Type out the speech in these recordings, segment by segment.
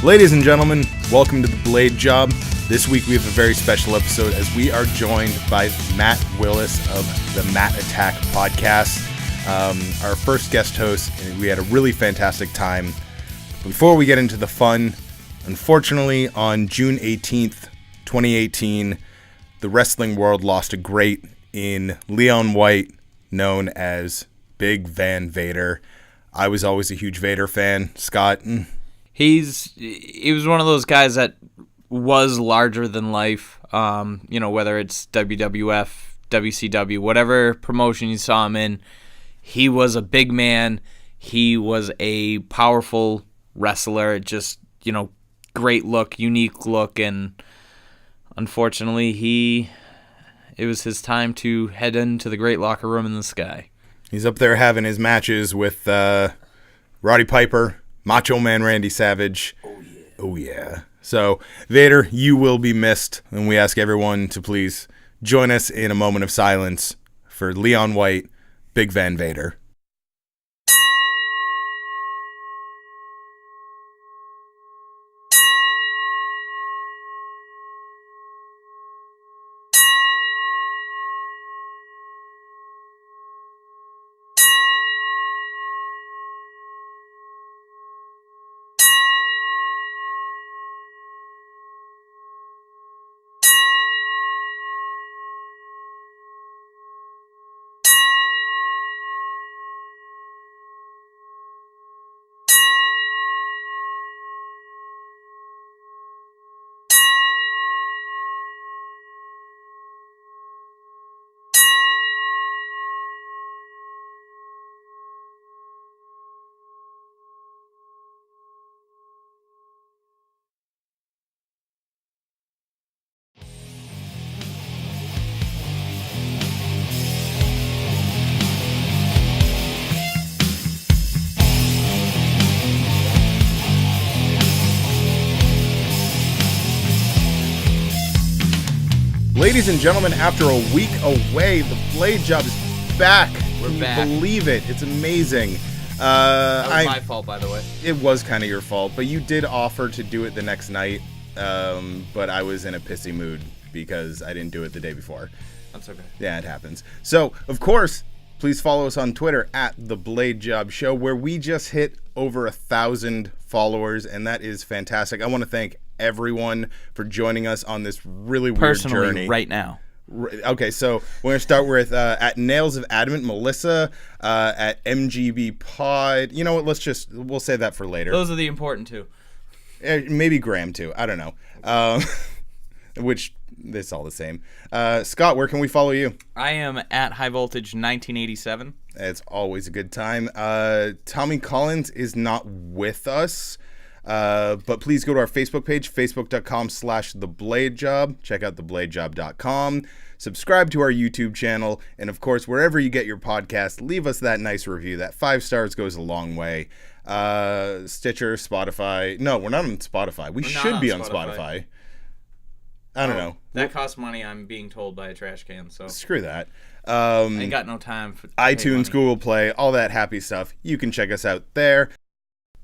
Ladies and gentlemen, welcome to The Blade Job. This week we have a very special episode as we are joined by Matt Willis of the Matt Attack podcast, our first guest host, and we had a really fantastic time. Before we get into the fun, unfortunately on June 18th, 2018, the wrestling world lost a great in Leon White, known as Big Van Vader. I was always a huge Vader fan. Scott? He was one of those guys that was larger than life. Whether it's WWF, WCW, whatever promotion you saw him in, he was a big man. He was a powerful wrestler. Just, great look, unique look, and unfortunately, it was his time to head into the great locker room in the sky. He's up there having his matches with Roddy Piper, Macho Man Randy Savage. Oh yeah. So, Vader, you will be missed, and we ask everyone to please join us in a moment of silence for Leon White, Big Van Vader. Ladies and gentlemen, after a week away, the Blade Job is back. We're back. Can you believe it? It's amazing. That was my fault, by the way. It was kind of your fault, but you did offer to do it the next night, but I was in a pissy mood because I didn't do it the day before. That's okay. Yeah, it happens. So, of course, please follow us on Twitter at The Blade Job Show, where we just hit over 1,000 followers, and that is fantastic. I want to thank everyone for joining us on this really weird journey right now. Okay, so we're going to start with at Nails of Adamant, Melissa, at MGB Pod. You know what, we'll save that for later. Those are the important two. Maybe Graham too, I don't know. Which, it's all the same. Scott, where can we follow you? I am at High Voltage 1987. It's always a good time. Tommy Collins is not with us. But please go to our Facebook page, facebook.com/thebladejob. Check out thebladejob.com. Subscribe to our YouTube channel. And, of course, wherever you get your podcast, leave us that nice review. That 5 stars goes a long way. Stitcher, Spotify. No, we're not on Spotify. We should be on Spotify. I don't know. That costs money, I'm being told, by a trash can. So screw that. I ain't got no time for iTunes, Google Play, all that happy stuff. You can check us out there.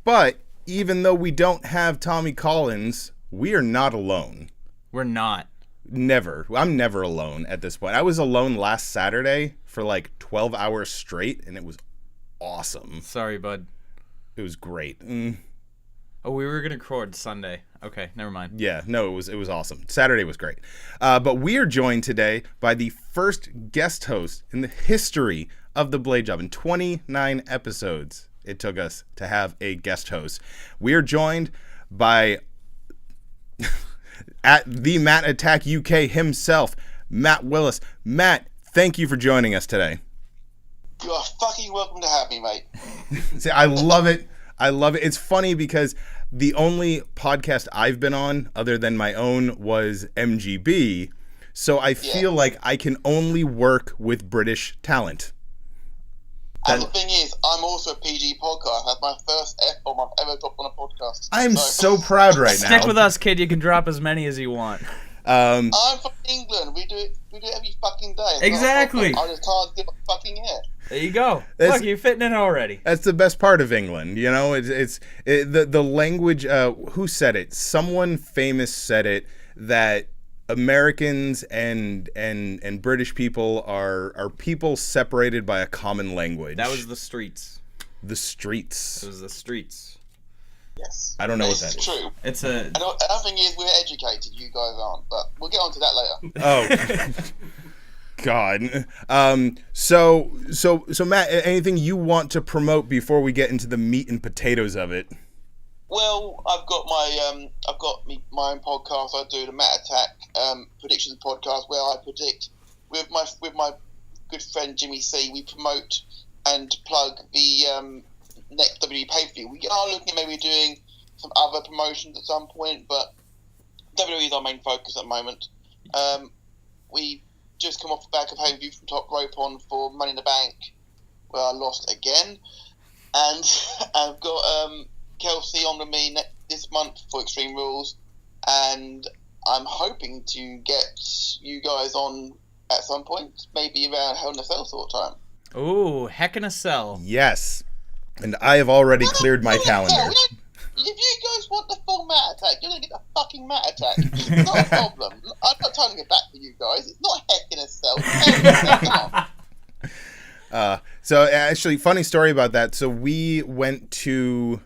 But even though we don't have Tommy Collins, we are not alone. We're not. Never. I'm never alone at this point. I was alone last Saturday for like 12 hours straight, and it was awesome. Sorry, bud. It was great. Oh, we were going to record Sunday. Okay, never mind. Yeah, no, it was awesome. Saturday was great. But we are joined today by the first guest host in the history of the Blade Job in 29 episodes. It took us to have a guest host. We are joined by at the Matt Attack UK himself, Matt Willis. Matt, thank you for joining us today. You are fucking welcome to have me, mate. See, I love it. I love it. It's funny because the only podcast I've been on other than my own was MGB. So I feel like I can only work with British talent. And the thing is, I'm also a PG podcast. That's my first F-bomb I've ever dropped on a podcast. I am so proud right now. Stick with us, kid. You can drop as many as you want. I'm from England. We do it We do it every fucking day. Exactly. I just can't give a fucking hit. There you go. Look, you're fitting in already. That's the best part of England, you know. The language. Who said it? Someone famous said it, that Americans and British people are people separated by a common language. That was the streets. The streets. It was the streets. Yes. I don't know what that is. True. It's a. And the thing is, we're educated. You guys aren't, but we'll get on to that later. Oh. God. So Matt, anything you want to promote before we get into the meat and potatoes of it? Well, I've got my own podcast. I do the Matt Attack predictions podcast, where I predict with my good friend Jimmy C. We promote and plug the next WWE pay-per-view. We are looking at maybe doing some other promotions at some point, but WWE is our main focus at the moment. We just come off the back of pay-per-view from Top Rope on for Money in the Bank, where I lost again, and I've got Kelsey on with me this month for Extreme Rules, and I'm hoping to get you guys on at some point, maybe around Hell in a Cell sort of time. Ooh, Heck in a Cell. Yes. And I have already cleared my calendar. If you guys want the full Matt Attack, you're going to get the fucking Matt Attack. It's not a problem. I'm not turning it back for you guys. It's not Heck in a Cell. So actually, funny story about that. So we went to,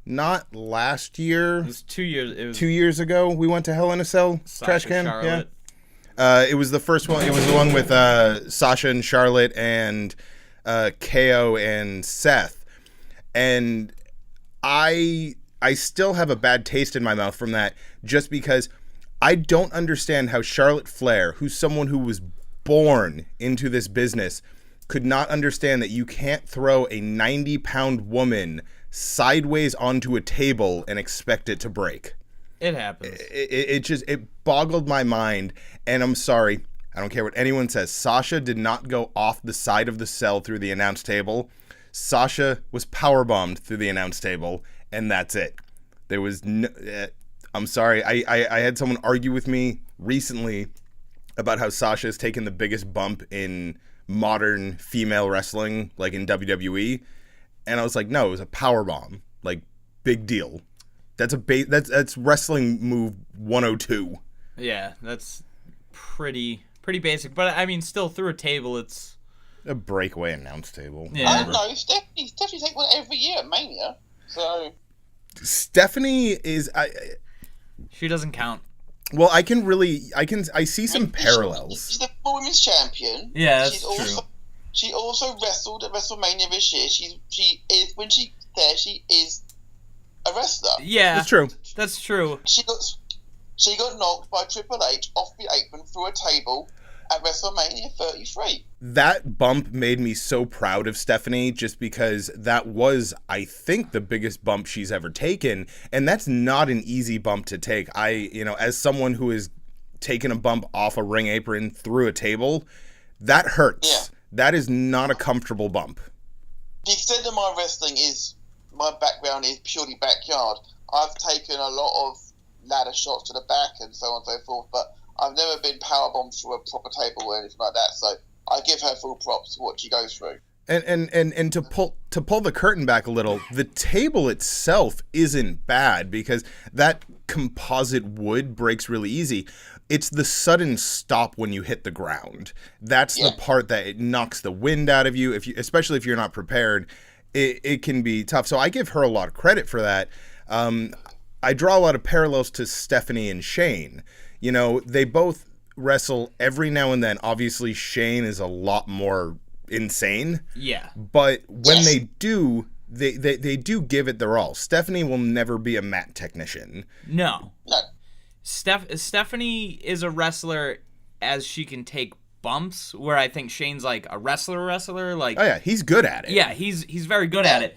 not last year. It was 2 years. It was 2 years ago. We went to Hell in a Cell. Trash can. Charlotte. Yeah. It was the first one. It was the one with Sasha and Charlotte and KO and Seth. And I still have a bad taste in my mouth from that, just because I don't understand how Charlotte Flair, who's someone who was born into this business, could not understand that you can't throw a 90-pound woman sideways onto a table and expect it to break. It happens. It boggled my mind, and I'm sorry, I don't care what anyone says. Sasha did not go off the side of the cell through the announce table. Sasha was powerbombed through the announce table, and that's it. There was no... I'm sorry. I had someone argue with me recently about how Sasha has taken the biggest bump in modern female wrestling, like in WWE, and I was like, no, it was a powerbomb. Like, big deal. That's wrestling move 102. Yeah, that's pretty basic. But I mean, still through a table, it's a breakaway announce table. Yeah. I don't know. Stephanie's taking one every year at Mania. So Stephanie is she doesn't count. Well, I see some parallels. She's the women's champion. Yeah, that's true. She also wrestled at WrestleMania this year. She is a wrestler. Yeah, that's true. That's true. She got knocked by Triple H off the apron through a table at WrestleMania 33. That bump made me so proud of Stephanie, just because that was, I think, the biggest bump she's ever taken, and that's not an easy bump to take. As someone who has taken a bump off a ring apron through a table, that hurts. Yeah. That is not a comfortable bump. The extent of my wrestling is, my background is purely backyard. I've taken a lot of ladder shots to the back and so on and so forth, but I've never been powerbombed through a proper table or anything like that, so I give her full props for what she goes through. And to pull the curtain back a little, the table itself isn't bad, because that composite wood breaks really easy. It's the sudden stop when you hit the ground. That's the part that it knocks the wind out of you. Especially if you're not prepared, it can be tough. So I give her a lot of credit for that. I draw a lot of parallels to Stephanie and Shane. You know, they both wrestle every now and then. Obviously, Shane is a lot more insane. Yeah. But when they do, they do give it their all. Stephanie will never be a mat technician. No. Stephanie is a wrestler as she can take bumps, where I think Shane's like a wrestler. Like, oh yeah, he's good at it. Yeah, he's very good at it.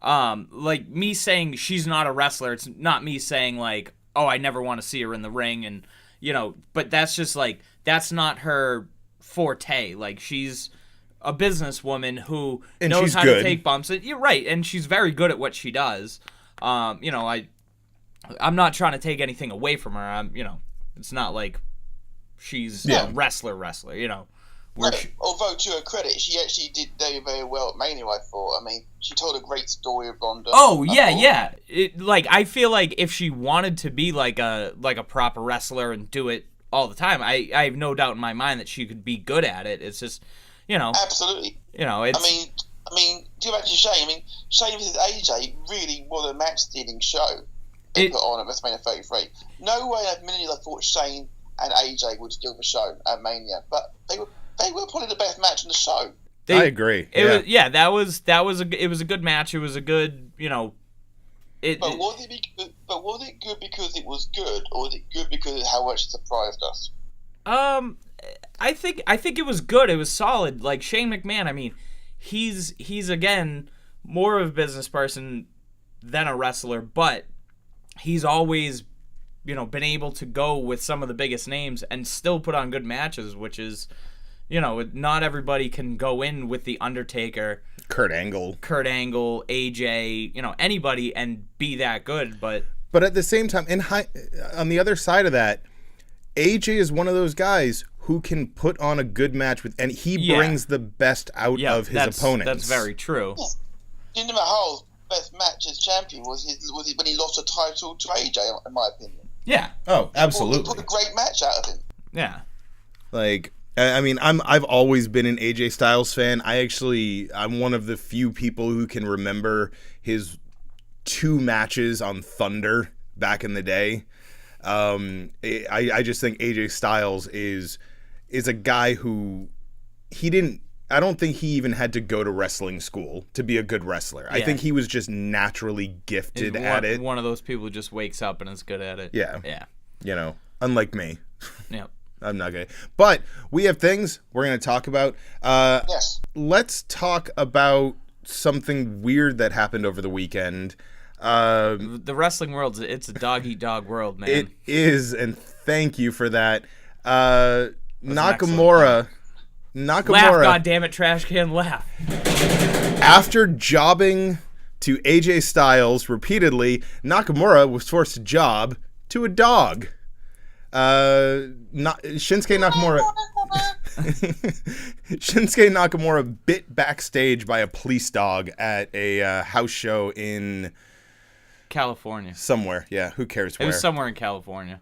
Like me saying she's not a wrestler, it's not me saying like, oh, I never want to see her in the ring, and but that's just like, that's not her forte. Like, she's a businesswoman who knows how to take bumps. And you're right, and she's very good at what she does. I'm not trying to take anything away from her. It's not like she's a wrestler, you know. Although to her credit, she actually did very, very well at Mania, I thought. I mean, she told a great story of Ronda. Oh, yeah. I feel like if she wanted to be like a proper wrestler and do it all the time, I have no doubt in my mind that she could be good at it. It's just, you know. Absolutely. You know, it's... I mean, do you imagine Shane? I mean, Shane versus AJ really was a match-stealing show they put on at WrestleMania 33. No way in a million years I thought Shane and AJ would steal the show at Mania, but they were probably the best match on the show. I agree. That was a good match. It was a good, you know. But was it good because it was good, or was it good because of how much it surprised us? I think it was good. It was solid. Like Shane McMahon, I mean, he's again more of a business person than a wrestler, but he's always, you know, been able to go with some of the biggest names and still put on good matches, which is, you know, not everybody can go in with The Undertaker, Kurt Angle, AJ, you know, anybody and be that good. But at the same time, on the other side of that, AJ is one of those guys who can put on a good match and he brings the best out of his opponents. That's very true. Yeah. Jinder Mahal's best match as champion was when he lost the title to AJ, in my opinion. Yeah. Oh, absolutely. He put a great match out of him. Yeah. Like, I mean, I've always been an AJ Styles fan. I'm one of the few people who can remember his 2 matches on Thunder back in the day. I just think AJ Styles is a guy who I don't think he even had to go to wrestling school to be a good wrestler. Yeah. I think he was just naturally gifted at it. One of those people who just wakes up and is good at it. Yeah. Yeah. You know, unlike me. Yep. I'm not gonna. But we have things we're going to talk about. Yes. Let's talk about something weird that happened over the weekend. The wrestling world, it's a dog-eat-dog world, man. It is, and thank you for that. Nakamura. Laugh, goddammit, trash can, laugh. After jobbing to AJ Styles repeatedly, Nakamura was forced to job to a dog. Shinsuke Nakamura bit backstage by a police dog at a house show in California. Somewhere, yeah. Who cares where? It was somewhere in California.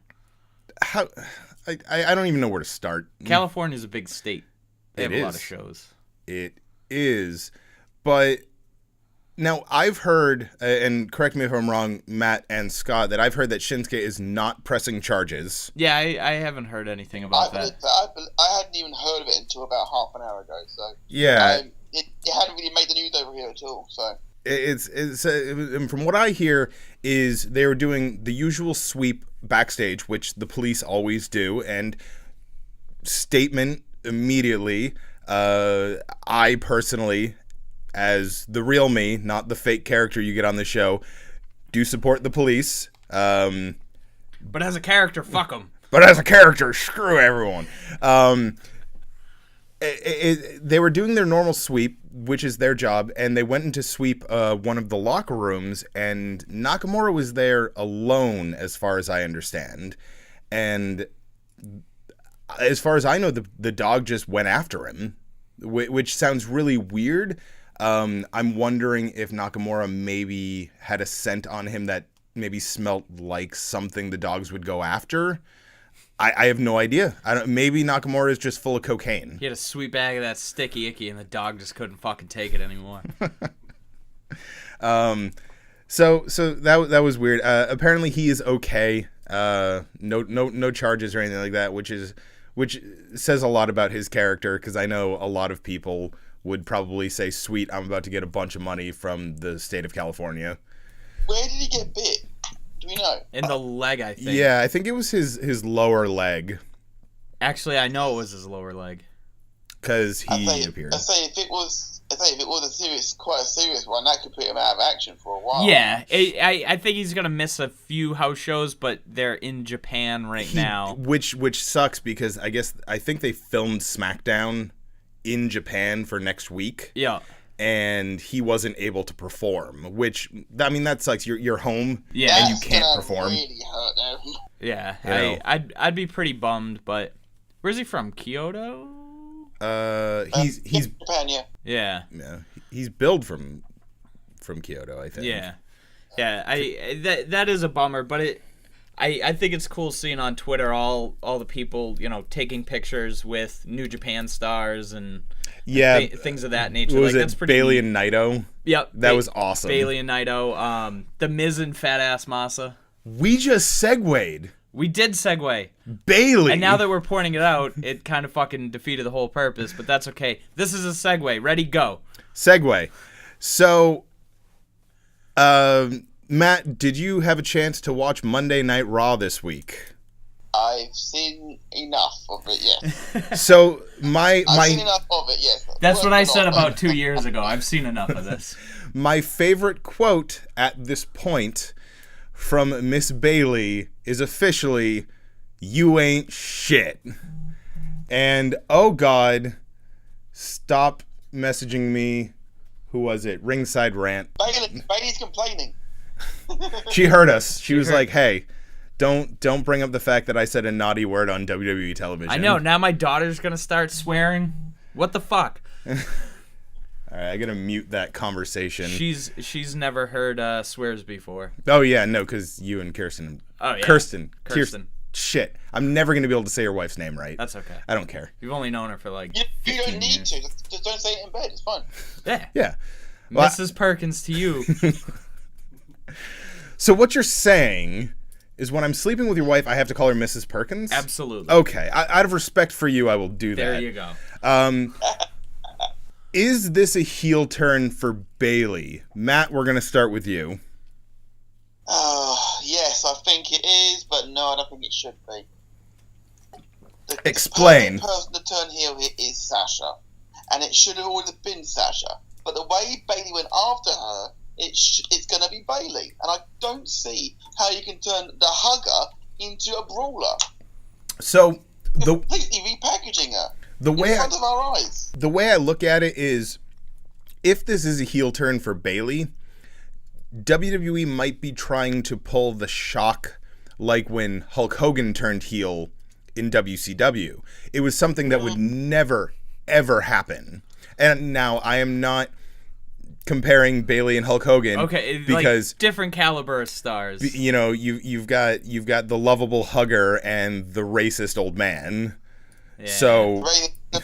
How? I don't even know where to start. California's a big state. They have a lot of shows. It is, but now I've heard, and correct me if I'm wrong, Matt and Scott, that I've heard that Shinsuke is not pressing charges. Yeah, I haven't heard anything about that. I hadn't even heard of it until about half an hour ago. So yeah, it hadn't really made the news over here at all. So it's and from what I hear is they were doing the usual sweep backstage, which the police always do, and statement immediately. I personally, as the real me, not the fake character you get on the show, do support the police. But as a character, fuck them. But as a character, screw everyone. They were doing their normal sweep, which is their job, and they went in to sweep one of the locker rooms, and Nakamura was there alone, as far as I understand. And as far as I know, the dog just went after him, which sounds really weird. I'm wondering if Nakamura maybe had a scent on him that maybe smelt like something the dogs would go after. I have no idea. Maybe Nakamura is just full of cocaine. He had a sweet bag of that sticky icky, and the dog just couldn't fucking take it anymore. So that was weird. Apparently he is okay. No charges or anything like that, which says a lot about his character, because I know a lot of people would probably say, "Sweet, I'm about to get a bunch of money from the state of California." Where did he get bit? Do we know? In the leg, I think. Yeah, I think it was his lower leg. Actually, I know it was his lower leg. Because he appeared. I say if it was quite a serious one, that could put him out of action for a while. Yeah, I think he's gonna miss a few house shows, but they're in Japan now. Which sucks, because I think they filmed SmackDown in Japan for next week. Yeah. And he wasn't able to perform, which, I mean, that sucks. You're home, and you can't perform. Really hurt them. Yeah, I'd be pretty bummed, but Where's he from? Kyoto? He's Japan, yeah. Yeah. yeah, he's billed from Kyoto, I think. Yeah. That is a bummer, but I think it's cool seeing on Twitter all the people, taking pictures with New Japan stars and things of that nature. What was that's pretty Bayley neat. and Naito? Yep. That was awesome. Bayley and Naito. The Miz and Fat Ass Masa. We just segued. We did segue. Bayley. And now that we're pointing it out, it kind of fucking defeated the whole purpose, but that's okay. This is a segue. Ready, go. Segue. So, Matt, did you have a chance to watch Monday Night Raw this week? I've seen enough of it, yes. So, I've seen enough of it, yes. That's what I said about 2 years ago. I've seen enough of this. My favorite quote at this point from Miss Bayley is officially, "You ain't shit." And, oh God, stop messaging me. Who was it? Ringside Rant. Bailey's complaining. She heard us. She was like, hey, don't bring up the fact that I said a naughty word on WWE television. I know. Now my daughter's going to start swearing. What the fuck? All right, I got to mute that conversation. She's never heard swears before. Oh, yeah, no, because you and Kirsten. Oh, yeah. Kirsten. Shit. I'm never going to be able to say your wife's name right. That's okay. I don't care. You've only known her for like You 15 don't need years. to. Just don't say it in bed. It's fine. Yeah. Yeah. Well, Mrs. Perkins to you. So what you're saying is when I'm sleeping with your wife, I have to call her Mrs. Perkins? Absolutely. Okay. Out of respect for you, I will do that. There you go. Is this a heel turn for Bayley? Matt, we're going to start with you. Yes, I think it is, but no, I don't think it should be. Explain. The person to turn heel here is Sasha, and it should have always been Sasha. But the way Bayley went after her, it's going to be Bayley, and I don't see how you can turn the hugger into a brawler. So Completely repackaging her in front of our eyes. The way I look at it is, if this is a heel turn for Bayley, WWE might be trying to pull the shock like when Hulk Hogan turned heel in WCW. It was something that would never, ever happen. And now I am not comparing Bayley and Hulk Hogan. Okay, because like different caliber of stars. You've got the lovable hugger and the racist old man. Yeah. So The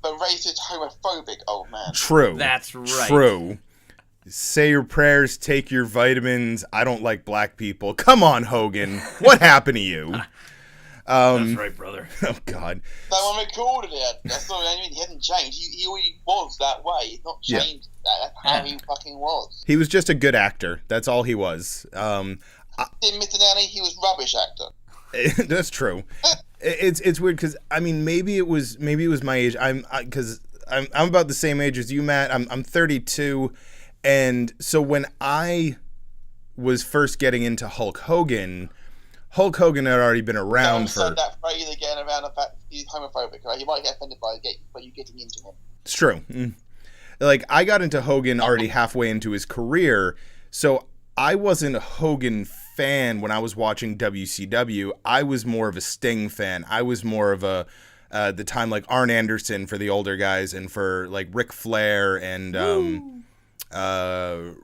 racist, homophobic old man. True. That's right. True. Say your prayers, take your vitamins. I don't like black people. Come on, Hogan. What happened to you? That's right, brother. Oh, God. Someone recorded it. That's not what I mean. He hasn't changed. He already was that way. He's not changed. That's how he fucking was. He was just a good actor. That's all he was. In Mr. Nanny, he was rubbish actor. That's true. It's weird because I mean maybe it was my age. I'm about the same age as you, Matt. I'm 32, and so when I was first getting into Hulk Hogan had already been around Don't for. say that phrase again around the fact he's homophobic. Right? You might get offended by you getting into him. It's true. Like I got into Hogan already halfway into his career, so I wasn't a Hogan fan when I was watching WCW. I was more of a Sting fan. I was more of a the time like Arn Anderson for the older guys, and for like Ric Flair and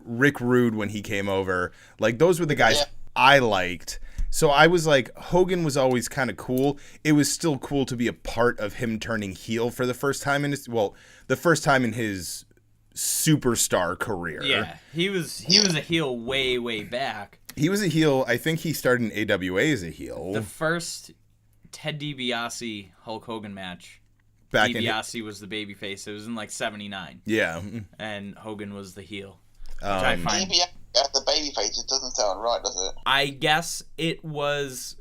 Rick Rude when he came over. Like those were the guys I liked. So I was like, Hogan was always kind of cool. It was still cool to be a part of him turning heel for the first time in his superstar career. Yeah, he was a heel way back. He was a heel. I think he started in AWA as a heel. The first Ted DiBiase Hulk Hogan match. Back DiBiase was the babyface. It was in like '79. Yeah. And Hogan was the heel. Which I find. DiBiase as the babyface, it doesn't sound right, does it? I guess it was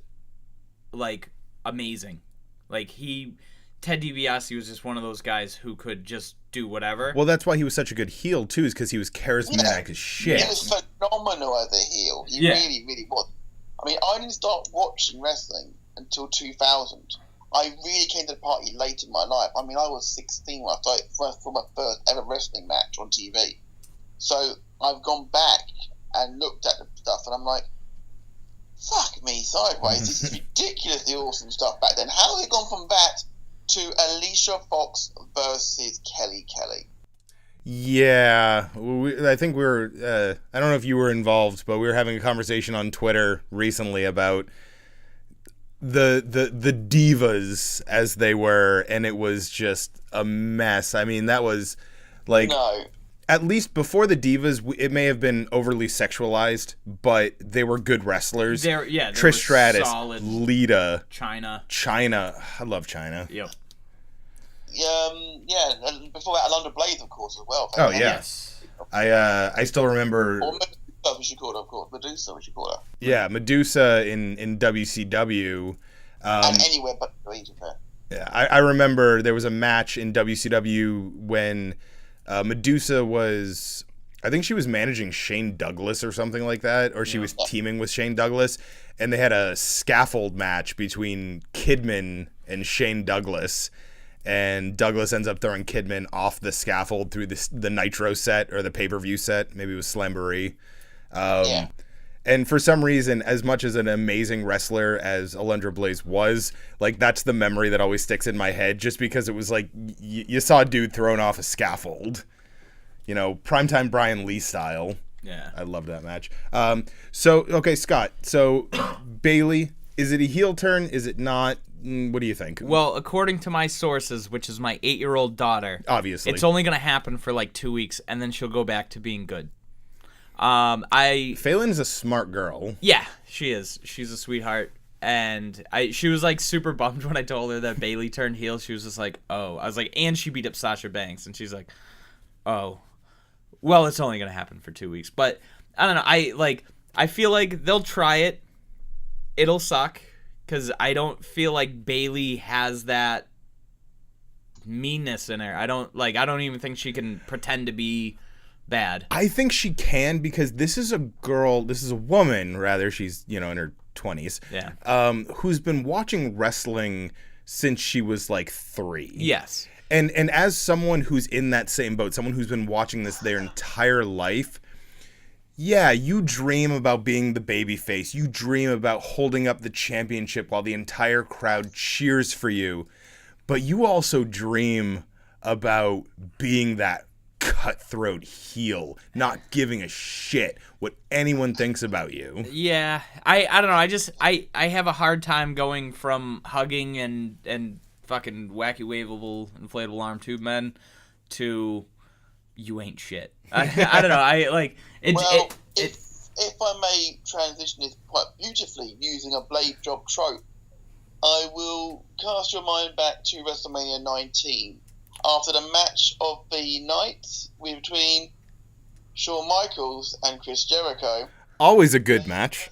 like amazing. Like Ted DiBiase was just one of those guys who could just do whatever. Well, that's why he was such a good heel too, is because he was charismatic as shit. He was phenomenal as a heel. He really, really was. I mean, I didn't start watching wrestling until 2000. I really came to the party late in my life. I mean, I was 16 when I started for my first ever wrestling match on TV. So I've gone back and looked at the stuff, and I'm like, fuck me sideways. This is ridiculously awesome stuff back then. How has it gone from that to Alicia Fox versus Kelly Kelly? Yeah, I think we were. I don't know if you were involved, but we were having a conversation on Twitter recently about the divas as they were, and it was just a mess. I mean, that was like, No. at least before the divas, it may have been overly sexualized, but they were good wrestlers. They Trish were Stratus, solid. Lita, Chyna. I love Chyna. Yep. And before that, Alundra Blaze, of course, as well. Oh yeah. Yes. I still remember. Or Medusa, we should call her, of course. Medusa, we should call her. Yeah, Medusa in WCW. And anywhere but Egypt. Yeah, I remember there was a match in WCW when Medusa was, I think she was managing Shane Douglas or something like that, or she was teaming with Shane Douglas, and they had a scaffold match between Kidman and Shane Douglas, and Douglas ends up throwing Kidman off the scaffold through the Nitro set, or the pay-per-view set, maybe it was Slamboree. And for some reason, as much as an amazing wrestler as Alundra Blaze was, like, that's the memory that always sticks in my head, just because it was like, you saw a dude thrown off a scaffold. You know, primetime Brian Lee style. Yeah. I loved that match. Okay, Scott. So, Bayley, is it a heel turn? Is it not? What do you think? Well, according to my sources, which is my 8-year-old daughter, obviously, it's only going to happen for like 2 weeks, and then she'll go back to being good. Phelan is a smart girl. Yeah, she is. She's a sweetheart. And she was like super bummed when I told her that Bayley turned heel. She was just like, oh. I was like, and she beat up Sasha Banks. And she's like, oh. Well, it's only going to happen for 2 weeks. But I don't know. I feel like they'll try it. It'll suck. Because I don't feel like Bayley has that meanness in her. I don't even think she can pretend to be bad. I think she can, because this is a woman, rather, she's, in her 20s. Yeah. Who's been watching wrestling since she was like 3. Yes. And as someone who's in that same boat, someone who's been watching this their entire life, yeah, you dream about being the babyface. You dream about holding up the championship while the entire crowd cheers for you. But you also dream about being that cutthroat heel, not giving a shit what anyone thinks about you. Yeah, I don't know. I have a hard time going from hugging and fucking wacky waveable inflatable arm tube men to you ain't shit. I don't know. I like it. Well, if I may transition this quite beautifully using a blade job trope, I will cast your mind back to WrestleMania 19. After the match of the night between Shawn Michaels and Chris Jericho. Always a good match.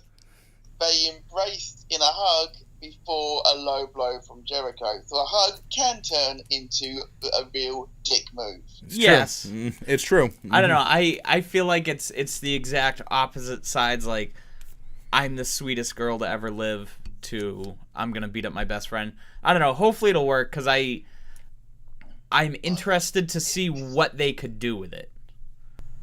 They embraced in a hug before a low blow from Jericho. So a hug can turn into a real dick move. Yes. It's true. I don't know. I feel like it's the exact opposite sides. Like, I'm the sweetest girl to ever live to I'm going to beat up my best friend. I don't know. Hopefully it'll work, because I'm interested to see what they could do with it.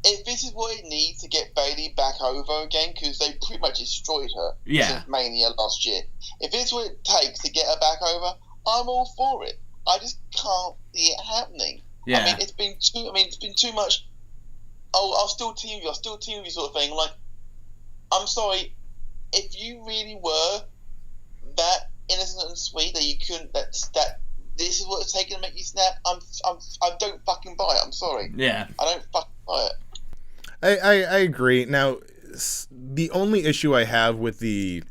If this is what it needs to get Bayley back over again, because they pretty much destroyed her since Mania last year. If this is what it takes to get her back over, I'm all for it. I just can't see it happening. Yeah. I mean, it's been too much. Oh, I'll still team you sort of thing. Like, I'm sorry, if you really were that innocent and sweet that you couldn't that this is what it's taking to make you snap, I don't fucking buy it. I'm sorry. Yeah. I don't fucking buy it. I agree. Now, the only issue I have with the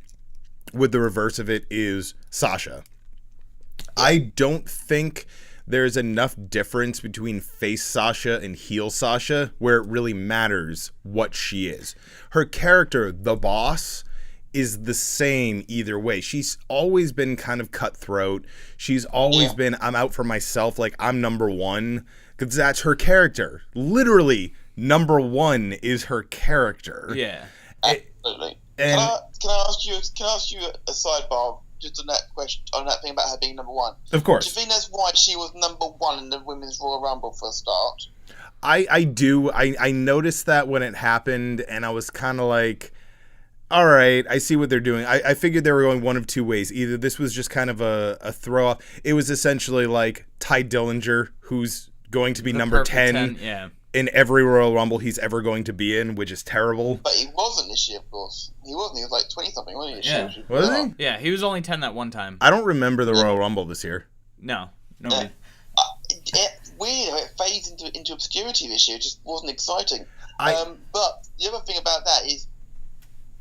reverse of it is Sasha. I don't think there's enough difference between face Sasha and heel Sasha where it really matters what she is. Her character, the boss, is the same either way. She's always been kind of cutthroat. She's always been, I'm out for myself, like I'm number one, because that's her character. Literally, number one is her character. Yeah. Absolutely. And can I ask you a sidebar just on that question, on that thing about her being number one? Of course. Do you think that's why she was number one in the Women's Royal Rumble for a start? I do. I noticed that when it happened, and I was kind of like, all right, I see what they're doing. I figured they were going one of two ways. Either this was just kind of a throw off. It was essentially like Ty Dillinger, who's going to be The number perfect 10 yeah. in every Royal Rumble he's ever going to be in, which is terrible. But he wasn't this year, of course. He wasn't. He was like 20-something, wasn't he? Yeah. Was he? Yeah, he was only 10 that one time. I don't remember the Royal Rumble this year. No. Weird how it fades into obscurity this year. It just wasn't exciting. I- But the other thing about that is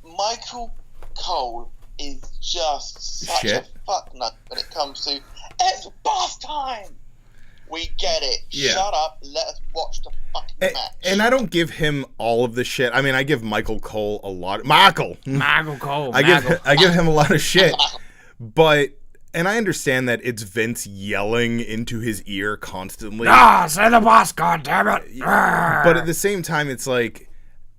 Michael Cole is just such a fucknut when it comes to it's boss time. We get it. Yeah. Shut up. Let us watch the fucking match. And I don't give him all of the shit. I mean, I give Michael Cole a lot. Michael Cole. I give him a lot of shit. But and I understand that it's Vince yelling into his ear constantly. Say the boss, goddammit. But at the same time, it's like,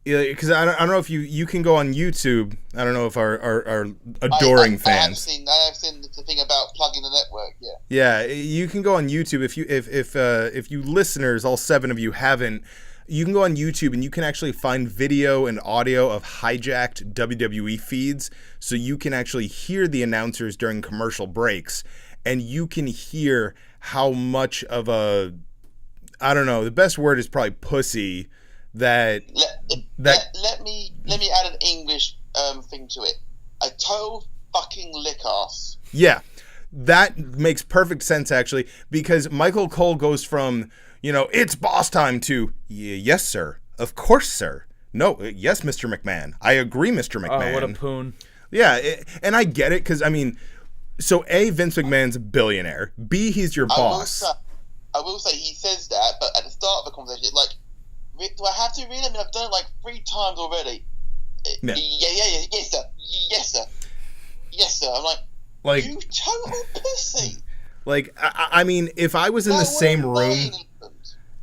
because I don't know if you can go on YouTube. I don't know if our adoring fans. I have seen the thing about plugging the network. Yeah. Yeah, you can go on YouTube if you listeners, all 7 of you haven't. You can go on YouTube and you can actually find video and audio of hijacked WWE feeds, so you can actually hear the announcers during commercial breaks, and you can hear how much of a, I don't know, the best word is probably pussy. Let me add an English thing to it. A total fucking lick ass. Yeah, that makes perfect sense actually, because Michael Cole goes from, it's boss time to, yes, sir. Of course, sir. No, yes, Mr. McMahon. I agree, Mr. McMahon. Oh, what a poon. Yeah, and I get it, because, I mean, so A, Vince McMahon's a billionaire. B, he's your boss. I will say he says that, but at the start of the conversation, it's like, do I have to read it? I mean, I've done it like 3 times already. Yeah. Yes, sir. Yes, sir. Yes, sir. I'm like, you total pussy. Like, I mean, if I was in the same room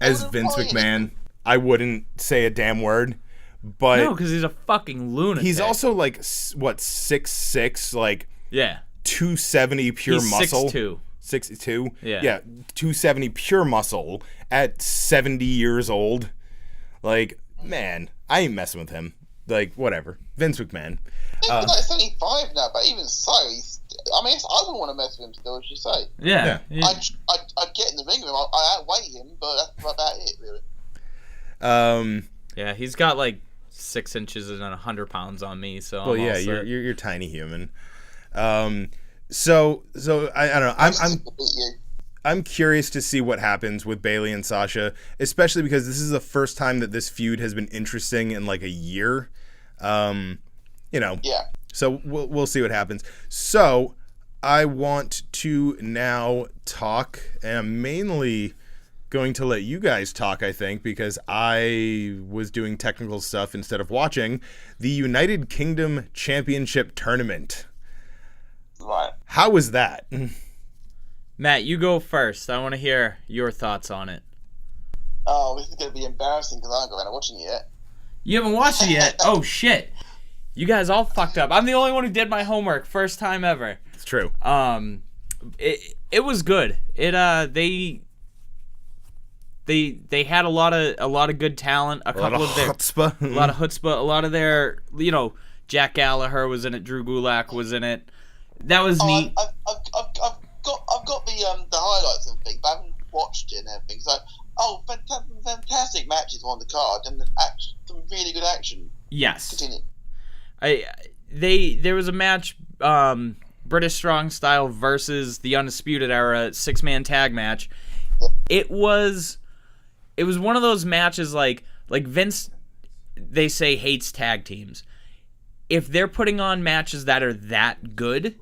as Vince McMahon, I wouldn't say a damn word. But no, because he's a fucking lunatic. He's also like, what, 6'6", like, yeah, 270 pure he's muscle. 6'2". 6'2"? Yeah, 270 pure muscle at 70 years old. Like, man, I ain't messing with him. Like, whatever. Vince McMahon. He's like 75 now, but even so, I wouldn't want to mess with him still, as you say. Yeah. I'd get in the ring with him. I outweigh him, but that's about it, really. Yeah, he's got like 6 inches and 100 pounds on me, so. Well, yeah, you're tiny human. So I don't know. I'm curious to see what happens with Bayley and Sasha, especially because this is the first time that this feud has been interesting in like a year. Yeah. So we'll see what happens. So I want to now talk, and I'm mainly going to let you guys talk, I think, because I was doing technical stuff instead of watching the United Kingdom Championship Tournament. Right. How was that? Matt, you go first. I want to hear your thoughts on it. Oh, this is going to be embarrassing because I haven't got around to watching it yet. You haven't watched it yet? Oh, shit. You guys all fucked up. I'm the only one who did my homework. First time ever. It's true. It was good. They had a lot of good talent. A lot of chutzpah. A lot of chutzpah. A lot of their, Jack Gallagher was in it. Drew Gulak was in it. That was neat. I've got the highlights and things, but I haven't watched it and everything. So, fantastic matches on the card and some really good action. Yes. Continue. There was a match, British Strong Style versus the Undisputed Era 6-man tag match. It was one of those matches like Vince, they say, hates tag teams. If they're putting on matches that are that good,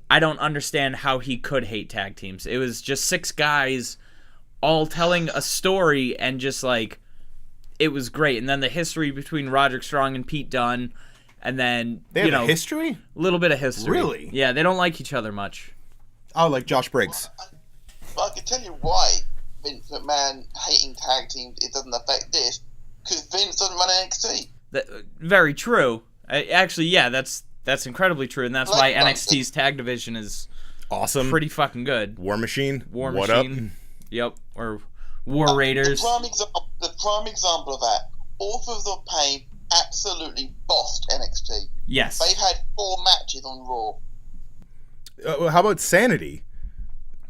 I don't understand how he could hate tag teams. It was just 6 guys all telling a story, and just like, it was great. And then the history between Roderick Strong and Pete Dunne, and then they have a history? A little bit of history. Really? Yeah, they don't like each other much. Oh, like Josh Briggs. Well, I can tell you why Vince McMahon hating tag teams, it doesn't affect this, because Vince doesn't run NXT. Very true. Actually, yeah, that's incredibly true, and that's why NXT's tag division is awesome, pretty fucking good. War Machine, what up? Yep, or War Raiders. The prime example of that: Authors of Pain absolutely bossed NXT. Yes. They've had 4 matches on Raw. How about Sanity?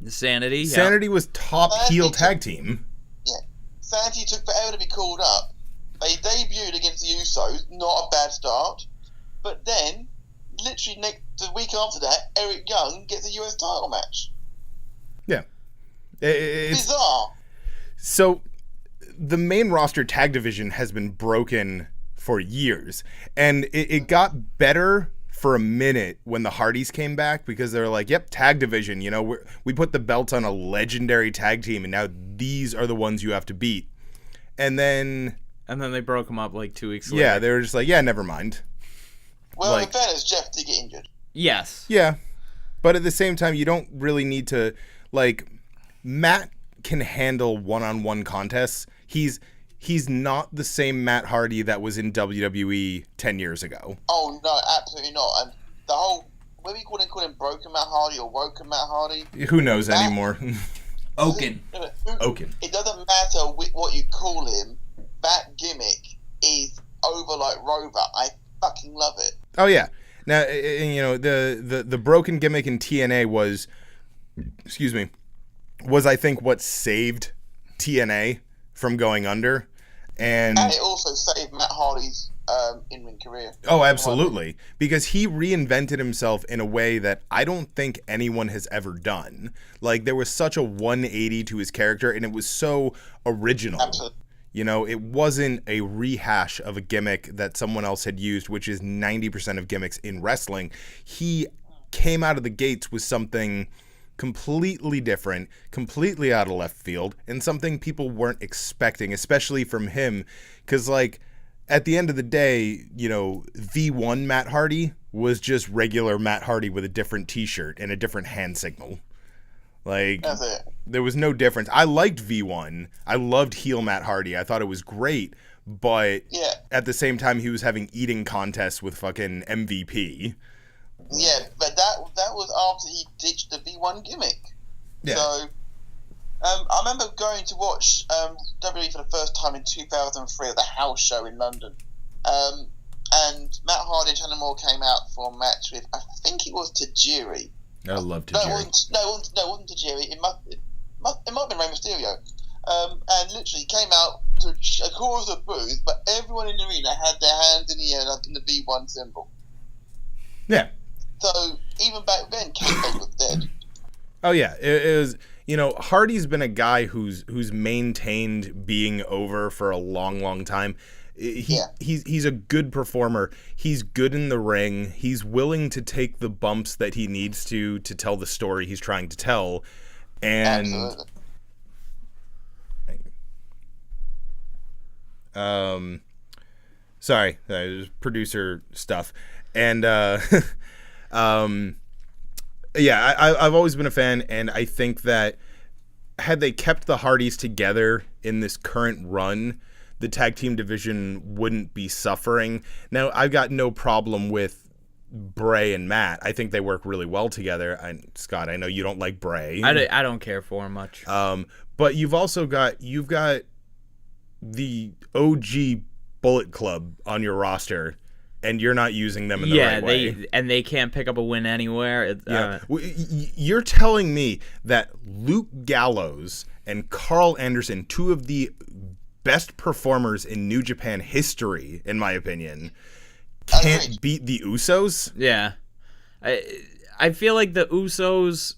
Sanity. Sanity was top Sanity heel tag team. Yeah. Sanity took forever to be called up. They debuted against the Usos, not a bad start. But then, literally the week after that, Eric Young gets a US title match. Yeah. It's bizarre. So, the main roster tag division has been broken for years. And it got better for a minute when the Hardys came back because they were like, yep, tag division. You know, we put the belt on a legendary tag team, and now these are the ones you have to beat. And then they broke them up like 2 weeks later. Yeah, they were just like, yeah, never mind. Well, in fairness, Jeff did get injured. Yes. Yeah. But at the same time, you don't really need to, like, Matt can handle one-on-one contests. He's not the same Matt Hardy that was in WWE 10 years ago. Oh, no, absolutely not. And the whole, whether you call him Broken Matt Hardy or Woken Matt Hardy. Who knows anymore? Oaken. It doesn't matter what you call him. That gimmick is over like Rover. I fucking love it. Oh, yeah. Now, you know, the broken gimmick in TNA was I think what saved TNA from going under. And it also saved Matt Hardy's in-ring career. Oh, absolutely. Because he reinvented himself in a way that I don't think anyone has ever done. Like, there was such a 180 to his character, and it was so original. Absolutely. You know, it wasn't a rehash of a gimmick that someone else had used, which is 90% of gimmicks in wrestling. He came out of the gates with something completely different, completely out of left field, and something people weren't expecting, especially from him. Because, like, at the end of the day, you know, V1 Matt Hardy was just regular Matt Hardy with a different t-shirt and a different hand signal. Like, that's it. There was no difference. I liked V1. I loved heel Matt Hardy. I thought it was great, but at the same time, he was having eating contests with fucking MVP. Yeah, but that was after he ditched the V1 gimmick. Yeah. So, I remember going to watch WWE for the first time in 2003 at the House Show in London. And Matt Hardy and Nakamura came out for a match with, I think it was Tajiri. I love Tajiri. No, it wasn't Tajiri. It might have been Rey Mysterio. And literally came out to a chorus of boos, but everyone in the arena had their hands in the air like in the V1 symbol. Yeah. So even back then, Kayfabe was dead. Oh yeah, it was. You know, Hardy's been a guy who's maintained being over for a long time. He's a good performer. He's good in the ring. He's willing to take the bumps that he needs to tell the story he's trying to tell. And absolutely. Sorry, producer stuff. And yeah, I've always been a fan, and I think that had they kept the Hardys together in this current run, the tag team division wouldn't be suffering. Now, I've got no problem with Bray and Matt. I think they work really well together. And Scott, I know you don't like Bray. I don't care for him much. But you've got the OG Bullet Club on your roster, and you're not using them in the right way. They can't pick up a win anywhere. You're telling me that Luke Gallows and Carl Anderson, two of the best performers in New Japan history, in my opinion, can't beat the Usos? Yeah. I feel like the Usos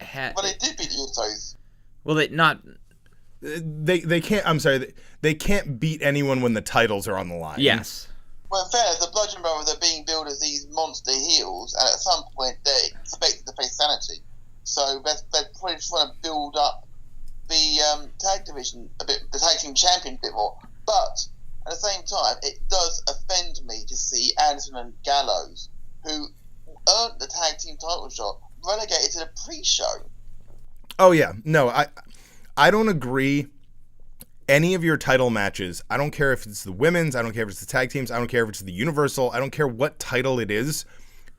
Well, they did beat the Usos. Well, they can't. I'm sorry. They can't beat anyone when the titles are on the line. Yes. Well, in fairness, the Bludgeon Brothers are being billed as these monster heels, and at some point they're expected to face Sanity. So they're probably trying to build up the tag division a bit, the tag team champion a bit more. But at the same time, it does offend me to see Anderson and Gallows, who earned the tag team title shot, relegated to the pre-show. Oh yeah, no, I don't agree. Any of your title matches, I don't care if it's the women's, I don't care if it's the tag teams, I don't care if it's the Universal, I don't care what title it is,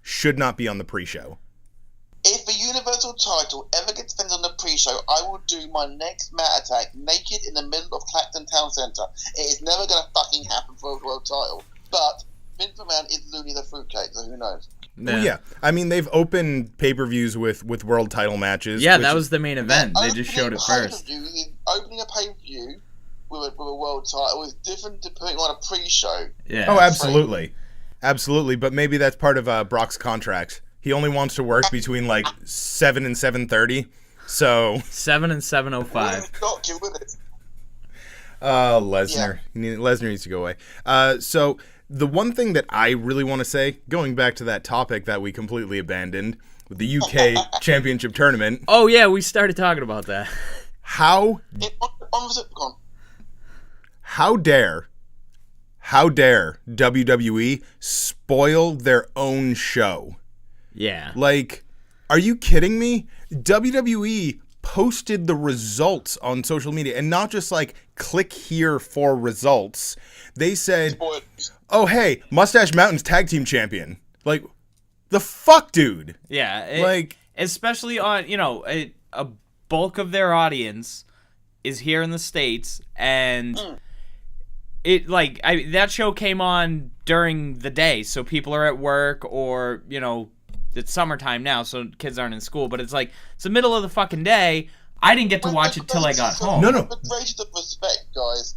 should not be on the pre-show. If the Universal title ever gets defended on the pre-show, I will do my next Matt Attack naked in the middle of Clacton Town Centre. It is never going to fucking happen for a world title. But Vince McMahon is Looney the Fruitcake, so who knows? Well, yeah. I mean, they've opened pay-per-views with world title matches. Yeah, that was the main event. They just showed it first. Opening a pay-per-view with a world title is different to putting on a pre-show. Yeah. Oh, absolutely. Absolutely, but maybe that's part of Brock's contract. He only wants to work between, 7 and 7:30, so... 7 and 7:05. Got you with it. Lesnar. Yeah. Lesnar needs to go away. So... The one thing that I really want to say, going back to that topic that we completely abandoned, with the UK Championship Tournament. Oh, yeah, we started talking about that. How dare WWE spoil their own show? Yeah. Are you kidding me? WWE posted the results on social media, and not just click here for results. They said, oh, hey, Mustache Mountain's tag team champion. The fuck, dude? Yeah. Especially on, a bulk of their audience is here in the States, and that show came on during the day, so people are at work, or, it's summertime now, so kids aren't in school, but it's the middle of the fucking day. I didn't get to watch it till I got home. No. With greatest of respect, guys,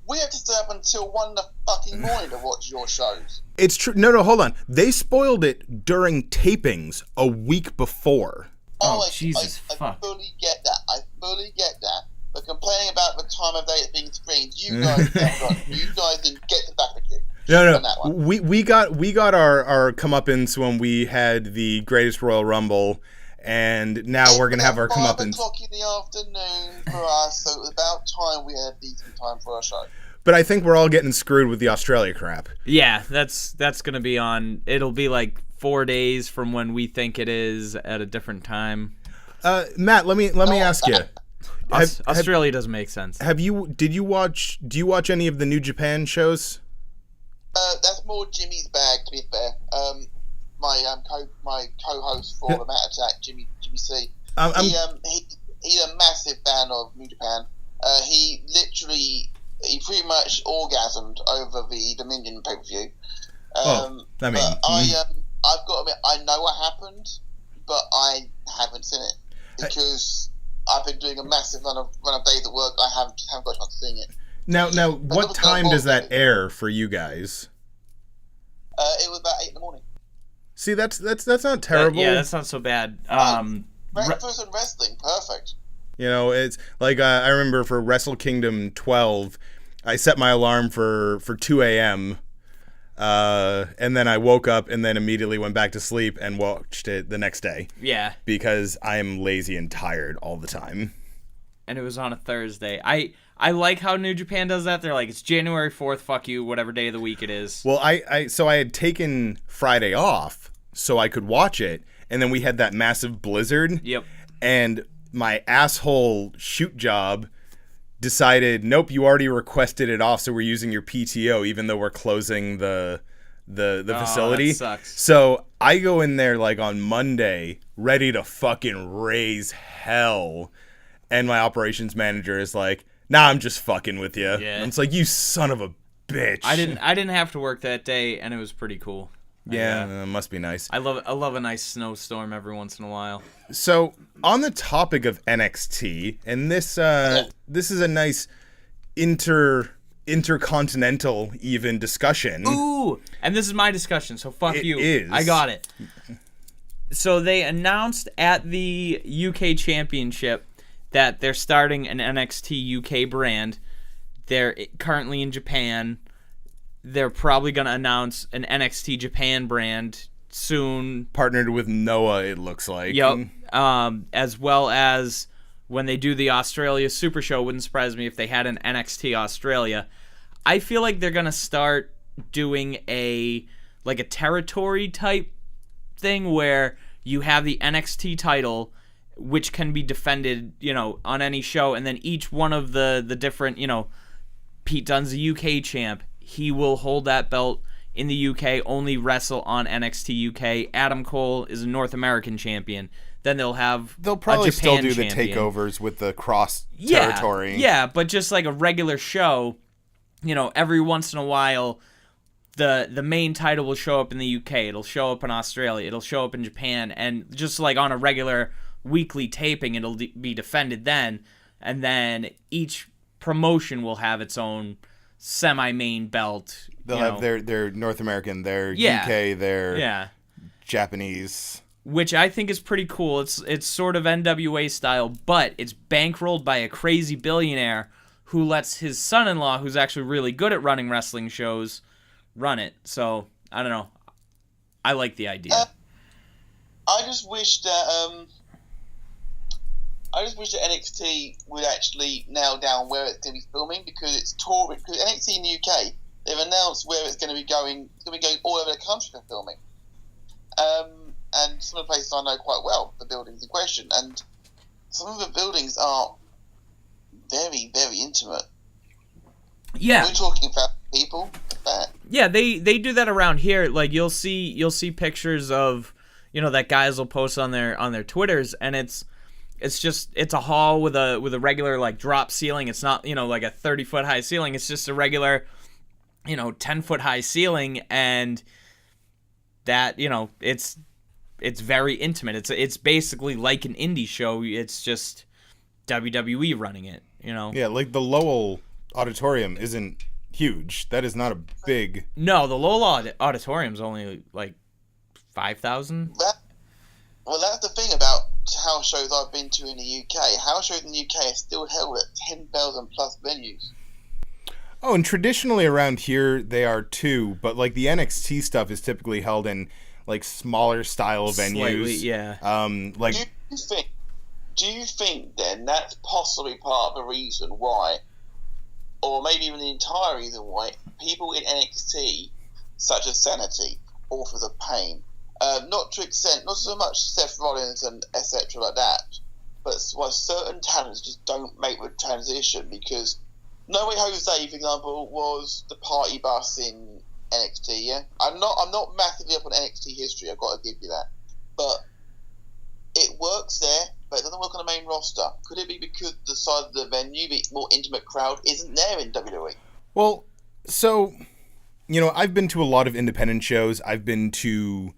we have to stay up until 1 in the fucking morning to watch your shows. It's true. No, hold on. They spoiled it during tapings a week before. Jesus fuck. I fully get that. But complaining about the time of day it's being screened, you guys didn't get the back of you. No. We got our comeuppance when we had the Greatest Royal Rumble, and now we're gonna have our comeuppance. 5 o'clock in the afternoon for us, so it was about time we had a decent time for our show. But I think we're all getting screwed with the Australia crap. Yeah, that's gonna be on. It'll be 4 days from when we think it is at a different time. Matt, let me ask you. Australia doesn't make sense. Do you watch any of the New Japan shows? That's more Jimmy's bag, to be fair. My co-host for the Matt Attack, Jimmy C. He's a massive fan of New Japan. He pretty much orgasmed over the Dominion pay-per-view. I've got to admit, I know what happened, but I haven't seen it because I've been doing a massive run of days at work. I haven't got a chance to see it. Now, what time does that air for you guys? It was about 8 in the morning. See, that's not terrible. That's not so bad. Breakfast and wrestling, perfect. It's I remember for Wrestle Kingdom 12, I set my alarm for 2 a.m. And then I woke up and then immediately went back to sleep and watched it the next day. Yeah. Because I am lazy and tired all the time. And it was on a Thursday. I like how New Japan does that. They're it's January 4th, fuck you, whatever day of the week it is. Well, I had taken Friday off so I could watch it, and then we had that massive blizzard. Yep. And my asshole shoot job decided, nope, you already requested it off, so we're using your PTO, even though we're closing the facility. That sucks. So I go in there on Monday, ready to fucking raise hell, and my operations manager is like, nah, I'm just fucking with you. Yeah. And it's you son of a bitch. I didn't have to work that day, and it was pretty cool. Yeah, must be nice. I love a nice snowstorm every once in a while. So, on the topic of NXT, and this is a nice intercontinental even discussion. Ooh, and this is my discussion, so fuck you. It is. I got it. So they announced at the UK Championship that they're starting an NXT UK brand. They're currently in Japan. They're probably going to announce an NXT Japan brand soon. Partnered with Noah, it looks like. Yep. As well as when they do the Australia Super Show, wouldn't surprise me if they had an NXT Australia. I feel like they're going to start doing a territory type thing where you have the NXT title, which can be defended, on any show, and then each one of the different, Pete Dunne's the UK champ. He will hold that belt in the UK, only wrestle on NXT UK. Adam Cole is a North American champion. Then they'll probably a Japan still do champion. the takeovers with the cross territory. Yeah, but just like a regular show, every once in a while the main title will show up in the UK, it'll show up in Australia, it'll show up in Japan, and just like on a regular weekly taping, it'll be defended then, and then each promotion will have its own semi-main belt. They'll have their North American, their UK, their Japanese. Which I think is pretty cool. It's sort of NWA style, but it's bankrolled by a crazy billionaire who lets his son-in-law, who's actually really good at running wrestling shows, run it. So, I don't know. I like the idea. I just wish that NXT would actually nail down where it's going to be filming, because it's touring. Because NXT in the UK, they've announced where it's going to be going. It's going to be going all over the country for filming. And some of the places I know quite well, the buildings in question, and some of the buildings are very, very intimate. Yeah, we're talking about people. Yeah, they do that around here. Like you'll see pictures of, that guys will post on their Twitters, and it's a hall with a regular like drop ceiling. It's not like a 30-foot high ceiling. It's just a regular 10-foot high ceiling, and that it's very intimate. It's basically like an indie show. It's just WWE running it. Yeah, like the Lowell Auditorium isn't huge. That is not a big. No, the Lowell Auditorium's only like 5,000. Well, that's the thing about house shows I've been to in the UK. House shows in the UK are still held at 10,000 plus venues. Oh, and traditionally around here they are too, but like the NXT stuff is typically held in like smaller style venues. Slightly, yeah. Like. Do you think then that's possibly part of the reason why, or maybe even the entire reason why, people in NXT, such as Sanity, Authors of Pain, not so much Seth Rollins and etc. like that, but why certain talents just don't make the transition? Because No Way Jose, for example, was the party bus in NXT. Yeah, I'm not massively up on NXT history. I've got to give you that, but it works there, but it doesn't work on the main roster. Could it be because the size of the venue, the more intimate crowd, isn't there in WWE? Well, so, I've been to a lot of independent shows. I've been to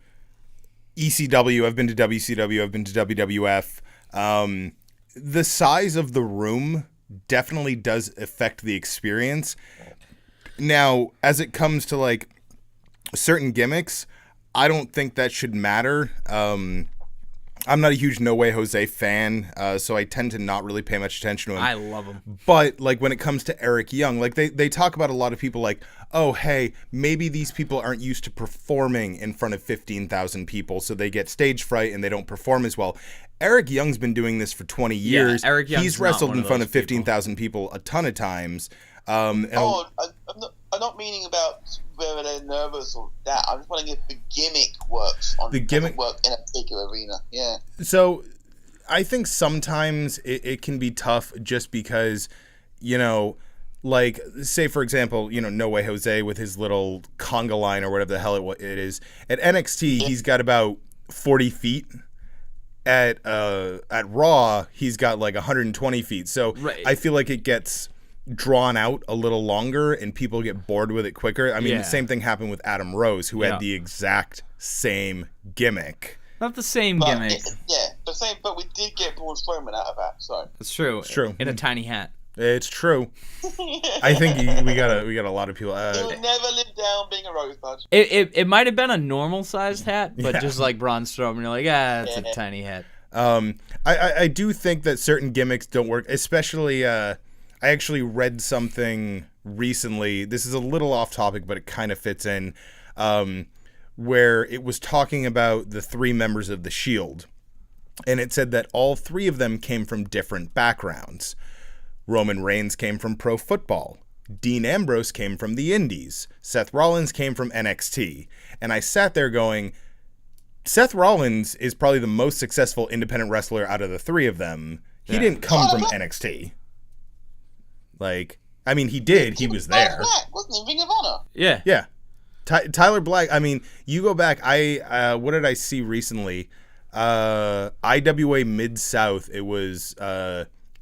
ECW, I've been to WCW, I've been to WWF. The size of the room definitely does affect the experience. Now, as it comes to, like, certain gimmicks, I don't think that should matter. I'm not a huge No Way Jose fan, so I tend to not really pay much attention to him. I love him. But, like, when it comes to Eric Young, like, they talk about a lot of people like, oh, hey, maybe these people aren't used to performing in front of 15,000 people, so they get stage fright and they don't perform as well. Eric Young's been doing this for 20 years. Yeah, Eric Young's He's wrestled in front of 15,000 people a ton of times. I'm not meaning about whether they're nervous or that. I'm just wondering if the gimmick works. Work in a particular arena. Yeah. So, I think sometimes it can be tough just because, like, say for example, No Way Jose with his little conga line or whatever the hell it is. At NXT, he's got about 40 feet. At Raw, he's got like 120 feet. So right. I feel like it gets drawn out a little longer and people get bored with it quicker. I mean, the same thing happened with Adam Rose, who had the exact same gimmick. Not the same gimmick. But we did get Braun Strowman out of that, so. It's true. It's true. In a tiny hat. It's true. I think we got a lot of people. He will never live down being a rosebud. It might have been a normal sized hat, but just like Braun Strowman, you're like, it's a tiny hat. I do think that certain gimmicks don't work, especially. I actually read something recently. This is a little off topic, but it kind of fits in. Where it was talking about the three members of the Shield, and it said that all three of them came from different backgrounds. Roman Reigns came from pro football. Dean Ambrose came from the Indies. Seth Rollins came from NXT. And I sat there going, Seth Rollins is probably the most successful independent wrestler out of the three of them. He didn't come from NXT. Like, I mean, he did. He was there. Black, wasn't he? Ring of Honor. Yeah. Yeah. Tyler Black, I mean, you go back, what did I see recently? IWA Mid-South, it was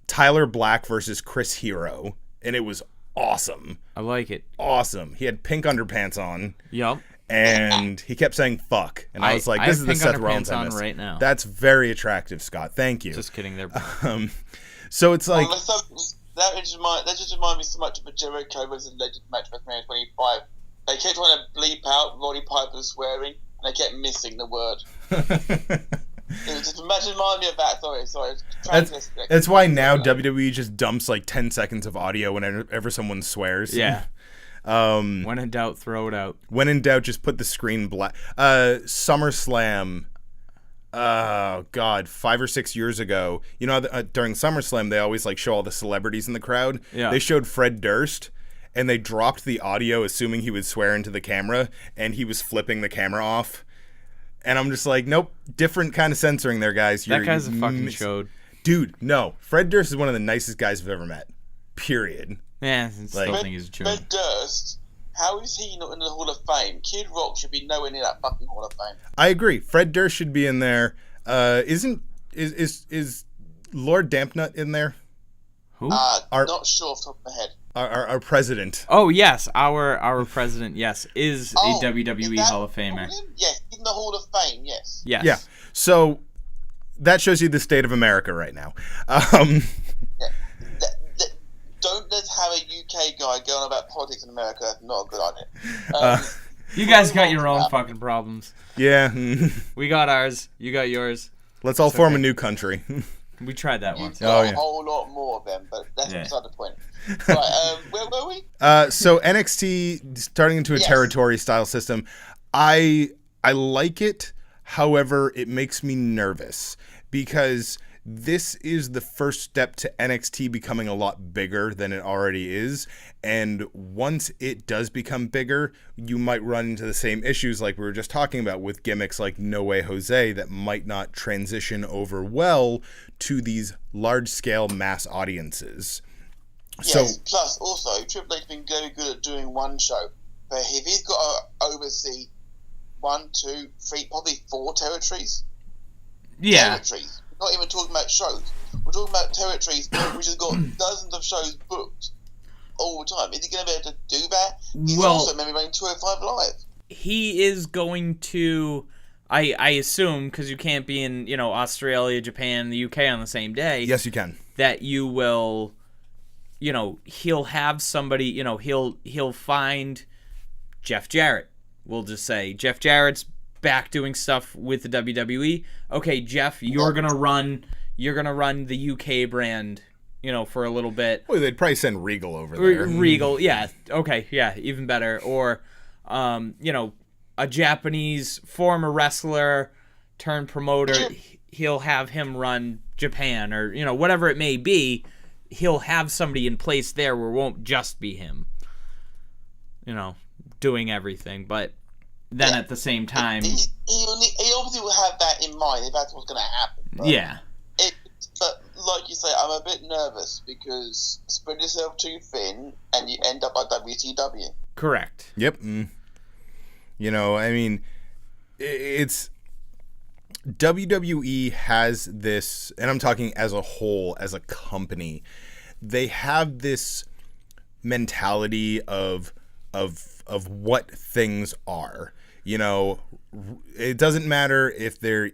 Tyler Black versus Chris Hero, and it was awesome. I like it. Awesome. He had pink underpants on. Yup. And he kept saying fuck. And I was like, this is the Seth Rollins I miss. right now. That's very attractive, Scott. Thank you. Just kidding there. So it's like... that just reminds me so much of a Jericho versus Legend match of WrestleMania 25. They kept trying to bleep out Roddy Piper swearing, and they kept missing the word. It was just remind me of that. Sorry. That's why now WWE just dumps like 10 seconds of audio whenever someone swears. Yeah. When in doubt, throw it out. When in doubt, just put the screen black. SummerSlam. Oh God, 5 or 6 years ago. You know, during SummerSlam, they always like show all the celebrities in the crowd. Yeah. They showed Fred Durst, and they dropped the audio, assuming he would swear into the camera, and he was flipping the camera off. And I'm just like, nope, different kind of censoring there, guys. That guy's a fucking chode. Dude, no. Fred Durst is one of the nicest guys I've ever met. Period. Yeah, I still think he's a chode. Fred Durst, how is he not in the Hall of Fame? Kid Rock should be nowhere near that fucking Hall of Fame. I agree. Fred Durst should be in there. Is Lord Dampnut in there? Who? Not sure off the top of my head. Our president. Oh yes, our president. Yes, is a WWE Hall of Famer. Yes, in the Hall of Fame. Yes. Yes. Yeah. So that shows you the state of America right now. Don't let's have a UK guy going about politics in America. That's not a good idea. You guys got your own fucking problems. Yeah. We got ours. You got yours. Let's all form a new country. We tried that once. A whole lot more of them, but that's beside the point. Right, where were we? So NXT starting into a territory style system. I like it. However, it makes me nervous because this is the first step to NXT becoming a lot bigger than it already is. And once it does become bigger, you might run into the same issues like we were just talking about with gimmicks like No Way Jose that might not transition over well to these large-scale mass audiences. Yes, plus also, Triple H's been very good at doing one show. But if he's got to oversee 1, 2, 3, probably 4 territories. Yeah. Territories. We're not even talking about shows. We're talking about territories which has got dozens of shows booked all the time. Is he going to be able to do that? He's also maybe running 205 Live. He is going to, I assume, because you can't be in, Australia, Japan, the UK on the same day. Yes, you can. That you will, he'll have somebody, he'll find Jeff Jarrett. We'll just say Jeff Jarrett's back doing stuff with the WWE. Okay, Jeff, you're gonna run the UK brand, for a little bit. Well, they'd probably send Regal over there. Regal, yeah. Okay, yeah, even better. Or, a Japanese former wrestler turned promoter. He'll have him run Japan, or whatever it may be. He'll have somebody in place there where it won't just be him, doing everything, but. Then at the same time, he obviously will have that in mind if that's what's going to happen. Right? Yeah. But like you say, I'm a bit nervous because spread yourself too thin and you end up like WCW. Correct. Yep. It's WWE has this, and I'm talking as a whole, as a company, they have this mentality of what things are. It doesn't matter if they're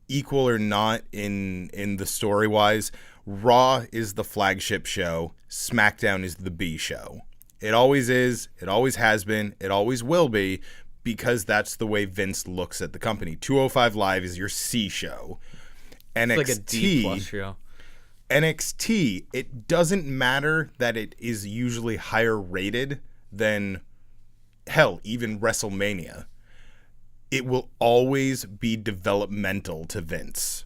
equal or not in the story wise. Raw is the flagship show. SmackDown is the B show. It always is. It always has been. It always will be, because that's the way Vince looks at the company. 205 Live is your C show. NXT, it's like a D+ show. NXT, it doesn't matter that it is usually higher rated than, hell, even WrestleMania. It will always be developmental to Vince.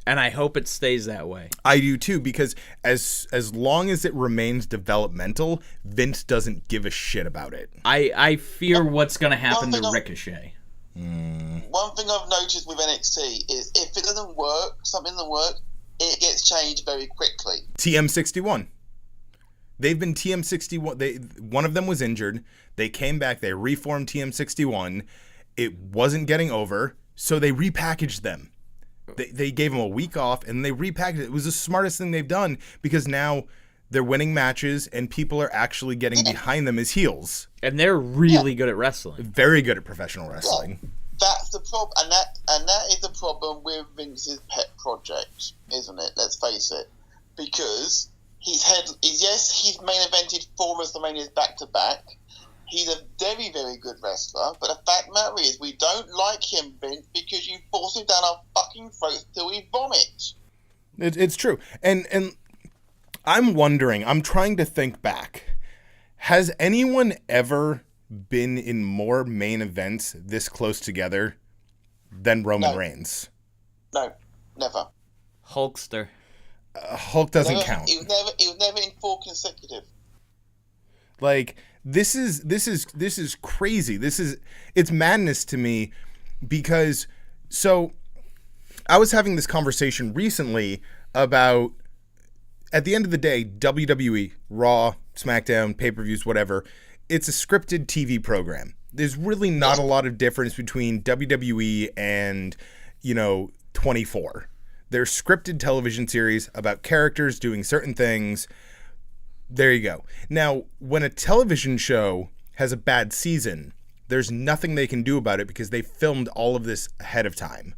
And I hope it stays that way. I do too, because as long as it remains developmental, Vince doesn't give a shit about it. I fear what's going to happen to Ricochet. One thing I've noticed with NXT is if it doesn't work, something doesn't work, it gets changed very quickly. TM61. They've been TM61. One of them was injured. They came back. They reformed TM61. It wasn't getting over, so they repackaged them. They gave them a week off, and they repackaged it. It was the smartest thing they've done, because now They're winning matches, and people are actually getting behind them as heels. And they're really good at wrestling. Very good at professional wrestling. Yeah, that's the problem, and that is the problem with Vince's pet project, isn't it? Let's face it, because he's main evented 4 WrestleManias back to back. He's a very, very good wrestler, but the fact of the matter is, we don't like him, Vince, because you force him down our fucking throats till we vomit. It's true, and I'm wondering. I'm trying to think back. Has anyone ever been in more main events this close together than Roman Reigns? No, never. Hulkster. Hulk doesn't count. He was never in 4 consecutive. Like, this is crazy. It's madness to me, because so I was having this conversation recently about, at the end of the day, WWE, Raw, SmackDown, pay-per-views, whatever, it's a scripted TV program. There's really not a lot of difference between WWE and, 24. They're scripted television series about characters doing certain things. There you go. Now, when a television show has a bad season, there's nothing they can do about it because they filmed all of this ahead of time.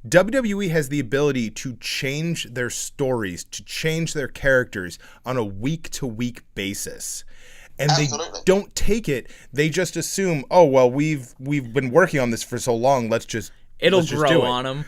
WWE has the ability to change their stories, to change their characters on a week-to-week basis. And Absolutely. They don't take it. They just assume, oh, well, we've been working on this for so long, let's just grow on them.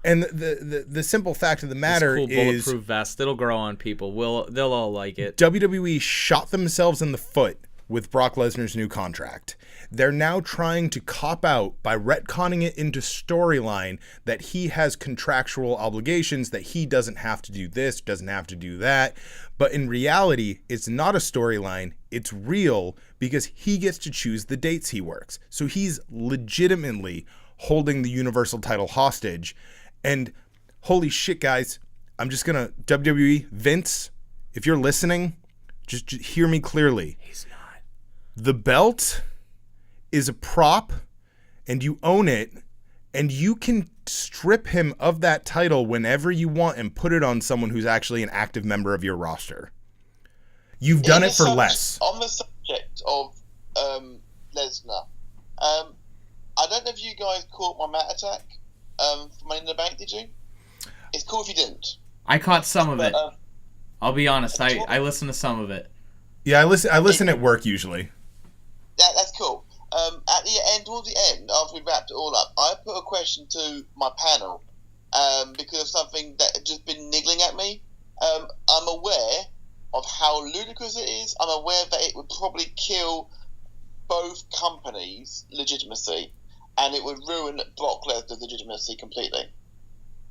And the simple fact of the matter cool is, bulletproof vest. It'll grow on people. They'll all like it. WWE shot themselves in the foot with Brock Lesnar's new contract. They're now trying to cop out by retconning it into storyline that he has contractual obligations, that he doesn't have to do this, doesn't have to do that. But in reality, it's not a storyline. It's real because he gets to choose the dates he works. So he's legitimately holding the Universal title hostage. And holy shit, guys, I'm just going to, WWE, Vince, if you're listening, just hear me clearly. He's not. The belt is a prop, and you own it, and you can strip him of that title whenever you want and put it on someone who's actually an active member of your roster. You've done it for less. On the subject of Lesnar, I don't know if you guys caught my Matt attack for Money in the Bank, did you? It's cool if you didn't. I caught some of it. I'll be honest, I listened to some of it. Yeah, I listen at work usually. That's cool. At the end, towards the end, after we wrapped it all up, I put a question to my panel because of something that had just been niggling at me. I'm aware of how ludicrous it is. I'm aware that it would probably kill both companies' legitimacy, and it would ruin Brock Lesnar's legitimacy completely.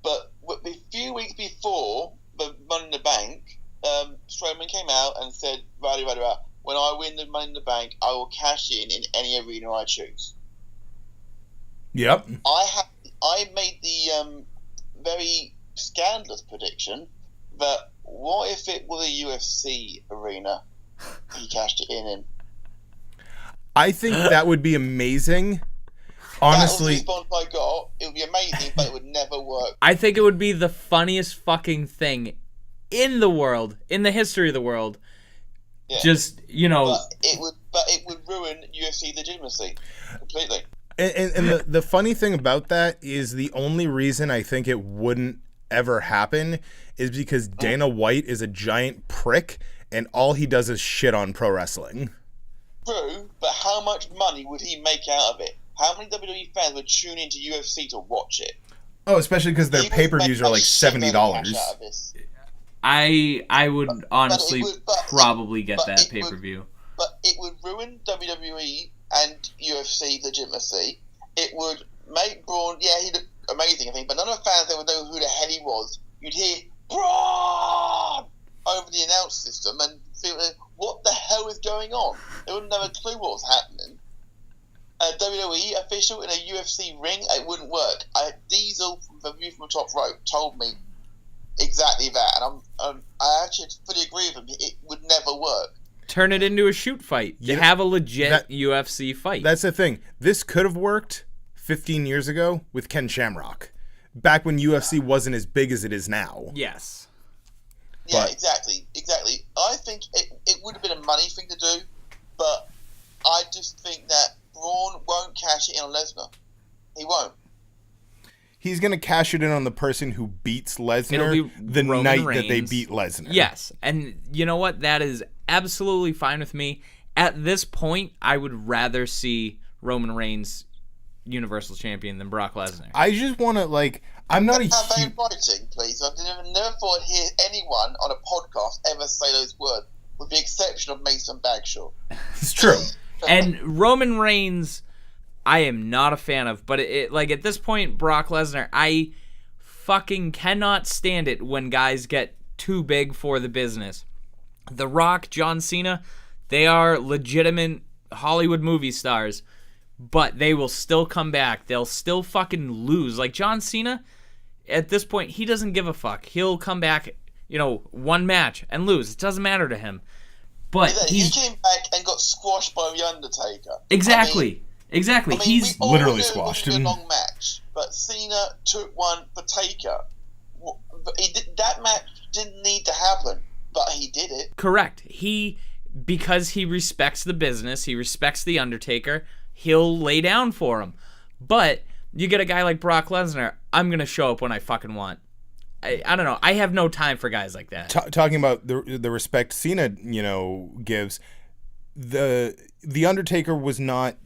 But a few weeks before the Money in the Bank, Strowman came out and said, right, when I win the Money in the Bank, I will cash in any arena I choose. Yep. I made the very scandalous prediction that what if it was a UFC arena he cashed it in? I think that would be amazing. Honestly, that was the response I got. It would be amazing, but it would never work. I think it would be the funniest fucking thing in the world, in the history of the world. Yeah. Just, But it would ruin UFC legitimacy completely. And the funny thing about that is the only reason I think it wouldn't ever happen is because Dana White is a giant prick and all he does is shit on pro wrestling. True, but how much money would he make out of it? How many WWE fans would tune into UFC to watch it? Oh, especially because their pay-per-views are like $70. I would honestly probably get that pay-per-view. But it would ruin WWE and UFC legitimacy. It would make Braun, he looked amazing, I think, but none of the fans would know who the hell he was. You'd hear, Braun! Over the announce system and feel, what the hell is going on? They wouldn't have a clue what was happening. A WWE official in a UFC ring, it wouldn't work. Diesel from the View from the Top Rope told me exactly that, and I actually fully agree with him. It would never work. Turn it into a shoot fight. You have a legit UFC fight. That's the thing. This could have worked 15 years ago with Ken Shamrock, back when UFC wasn't as big as it is now. Yes. Yeah, exactly. I think it would have been a money thing to do, but I just think that Braun won't cash it in on Lesnar. He won't. He's going to cash it in on the person who beats Lesnar the Roman night Reigns. that they beat Lesnar. Yes, and you know what? That is absolutely fine with me. At this point, I would rather see Roman Reigns Universal Champion than Brock Lesnar. I just want to, I'm not a huge... Writing, please. I've never thought I'd hear anyone on a podcast ever say those words, with the exception of Mason Bagshaw. It's true. And Roman Reigns, I am not a fan of, but at this point, Brock Lesnar, I fucking cannot stand it when guys get too big for the business. The Rock, John Cena, they are legitimate Hollywood movie stars, but they will still come back. They'll still fucking lose. Like John Cena, at this point, he doesn't give a fuck. He'll come back, one match and lose. It doesn't matter to him. But he came back and got squashed by The Undertaker. Exactly. He's literally squashed him. It was a long match, but Cena took one for Taker. That match didn't need to happen, but he did it. Correct. Because he respects the business, he respects The Undertaker, he'll lay down for him. But you get a guy like Brock Lesnar, I'm going to show up when I fucking want. I don't know. I have no time for guys like that. Talking about the respect Cena, gives, the Undertaker was not,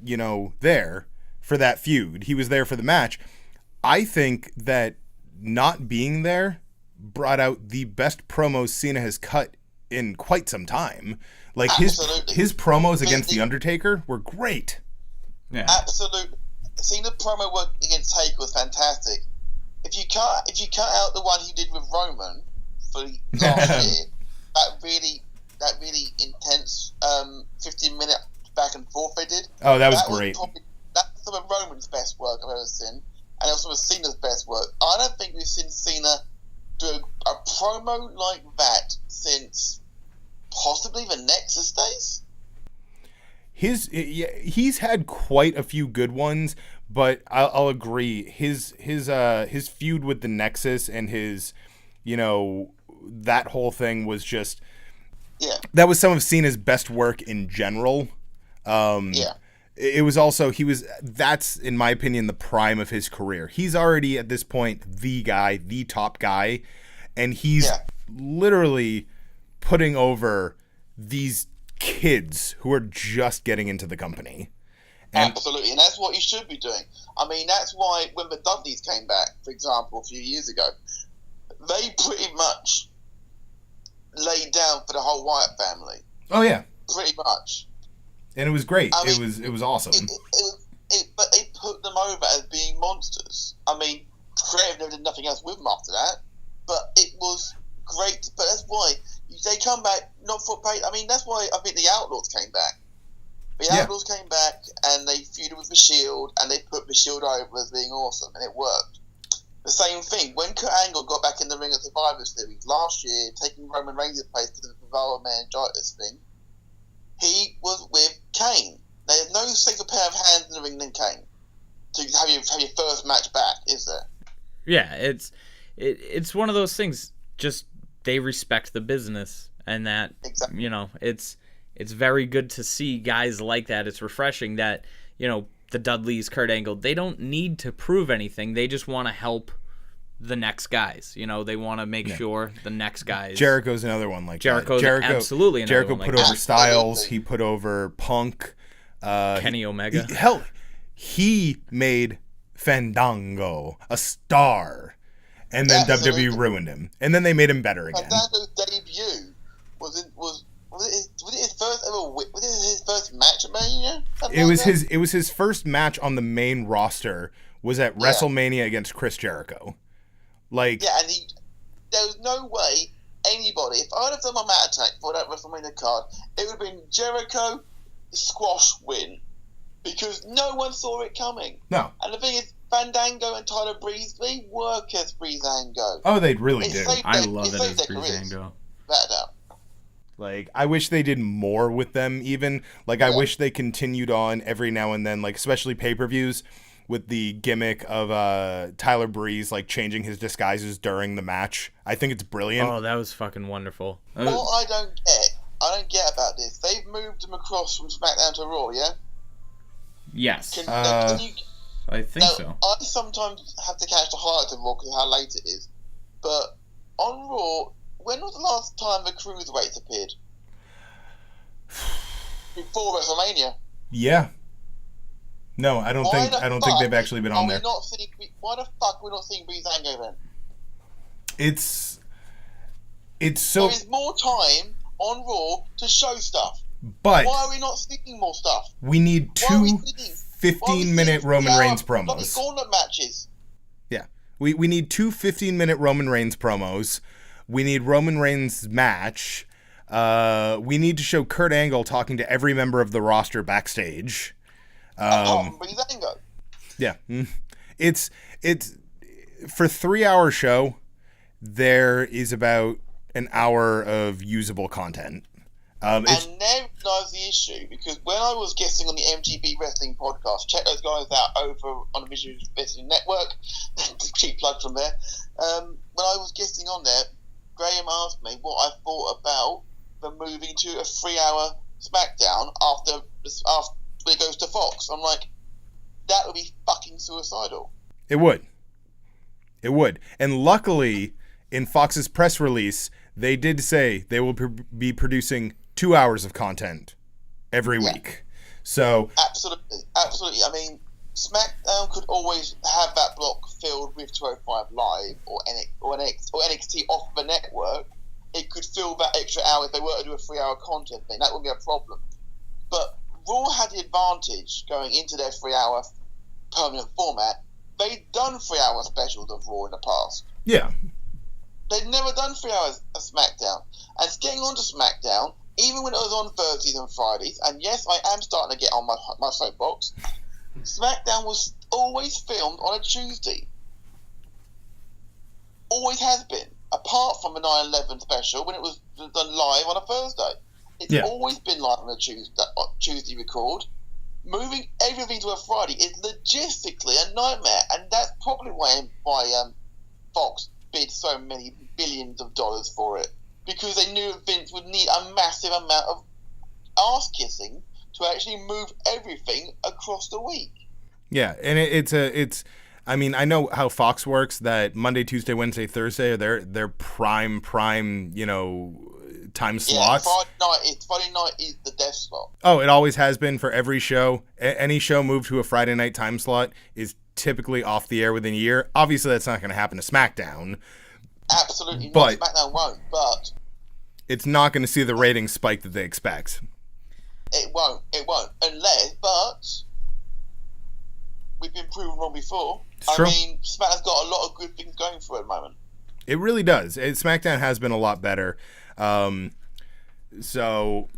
there for that feud. He was there for the match. I think that not being there brought out the best promos Cena has cut in quite some time. His promos against the Undertaker were great. Yeah. Absolutely. Cena promo work against Taker was fantastic. If you cut out the one he did with Roman for last year, that really intense 15-minute back and forth they did. Oh, that was great. That's some of Roman's best work I've ever seen, and also some of Cena's best work. I don't think we've seen Cena do a promo like that since possibly the Nexus days. He's had quite a few good ones, but I'll agree. His feud with the Nexus and his, that whole thing was just, that was some of Cena's best work in general. It was also, that's in my opinion the prime of his career. He's already at this point the top guy, and he's literally putting over these kids who are just getting into the company. Absolutely, and that's what you should be doing. I mean, that's why when the Dudleys came back, for example, a few years ago, they pretty much laid down for the whole Wyatt family. Oh yeah, pretty much. And it was great. It was awesome. But they put them over as being monsters. I mean, Creative never did nothing else with them after that, but it was great. But that's why they come back not for pay. I mean, that's why I think the Outlaws came back. The Outlaws came back and they feuded with the Shield, and they put the Shield over as being awesome, and it worked. The same thing when Kurt Angle got back in the ring at Survivor Series last year, taking Roman Reigns' place because of the meningitis thing. He was with Kane. There's no safer pair of hands in the ring than Kane to have your first match back, is there? Yeah, it's one of those things. Just they respect the business, and that it's very good to see guys like that. It's refreshing that the Dudleys, Kurt Angle, they don't need to prove anything. They just want to help the next guys. They want to make sure the next guys. Jericho's another one like Jericho, absolutely another Jericho one put like over Styles. He put over Punk. Kenny Omega. He made Fandango a star, and then WWE ruined him, and then they made him better again. Fandango's debut was it his first ever? Was it his first match at Mania? It was his first match on the main roster. Was at WrestleMania against Chris Jericho. And there was no way anybody. If I would have done my Matt Attack for that WrestleMania card, it would have been Jericho squash win, because no one saw it coming. No. And the thing is, Fandango and Tyler Breeze, they work as Breezango. Oh, they really do. I love it as Breezango. Without a doubt. I wish they did more with them even. I wish they continued on every now and then, especially pay-per-views. with the gimmick of Tyler Breeze like changing his disguises during the match. I think it's brilliant. Oh, that was fucking wonderful. What I don't get about this, they've moved him across from SmackDown to Raw, yeah? Yes. Can you, I think so. I sometimes have to catch the highlights of Raw because of how late it is. But on Raw, when was the last time the Cruiserweights appeared? Before WrestleMania. Yeah. No, I don't think they've actually been on there. Why the fuck are we not seeing Breezango then? It's so... There is more time on Raw to show stuff. But... why are we not seeing more stuff? We need 15-minute Roman Reigns promos. Gauntlet matches. Yeah. We need 2 15-minute Roman Reigns promos. We need Roman Reigns' match. We need to show Kurt Angle talking to every member of the roster backstage. Breezango. Yeah. It's for a 3-hour show, there is about an hour of usable content. And there lies the issue, because when I was guesting on the MTB Wrestling podcast, check those guys out over on the Visual Wrestling Network, cheap plug from there. When I was guesting on there, Graham asked me what I thought about the moving to a 3-hour SmackDown after it goes to Fox. I'm like, that would be fucking suicidal. It would. And luckily, in Fox's press release, they did say they will be producing 2 hours of content every week. So absolutely. I mean, SmackDown could always have that block filled with 205 Live or NXT off the network. It could fill that extra hour if they were to do a 3-hour content thing. That wouldn't be a problem. But Raw had the advantage going into their 3-hour permanent format. They'd done 3-hour specials of Raw in the past. Yeah. They'd never done 3 hours of SmackDown. And getting onto SmackDown, even when it was on Thursdays and Fridays, and yes, I am starting to get on my soapbox, SmackDown was always filmed on a Tuesday. Always has been. Apart from the 9/11 special, when it was done live on a Thursday. It's always been live on a Tuesday record. Moving everything to a Friday is logistically a nightmare, and that's probably why Fox bid so many billions of dollars for it, because they knew Vince would need a massive amount of ass kissing to actually move everything across the week. Yeah, and it's. I mean, I know how Fox works. That Monday, Tuesday, Wednesday, Thursday are their prime, time slots. Yeah, Friday night is the death slot. Oh, it always has been for every show. Any show moved to a Friday night time slot is typically off the air within a year. Obviously, that's not going to happen to SmackDown. Absolutely not. SmackDown won't, but it's not going to see the ratings spike that they expect. It won't. Unless, but we've been proven wrong before. True. I mean, SmackDown's got a lot of good things going for it at the moment. It really does. SmackDown has been a lot better. So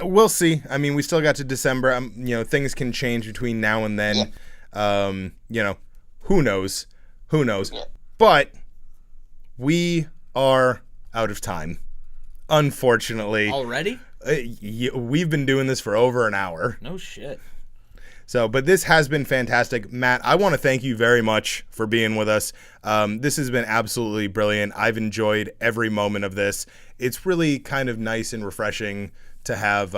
we'll see. I mean, we still got to December. Things can change between now and then. Yeah. Who knows? Yeah. But we are out of time, unfortunately. Already? We've been doing this for over an hour. No shit. So, but this has been fantastic. Matt, I want to thank you very much for being with us. This has been absolutely brilliant. I've enjoyed every moment of this. It's really kind of nice and refreshing to have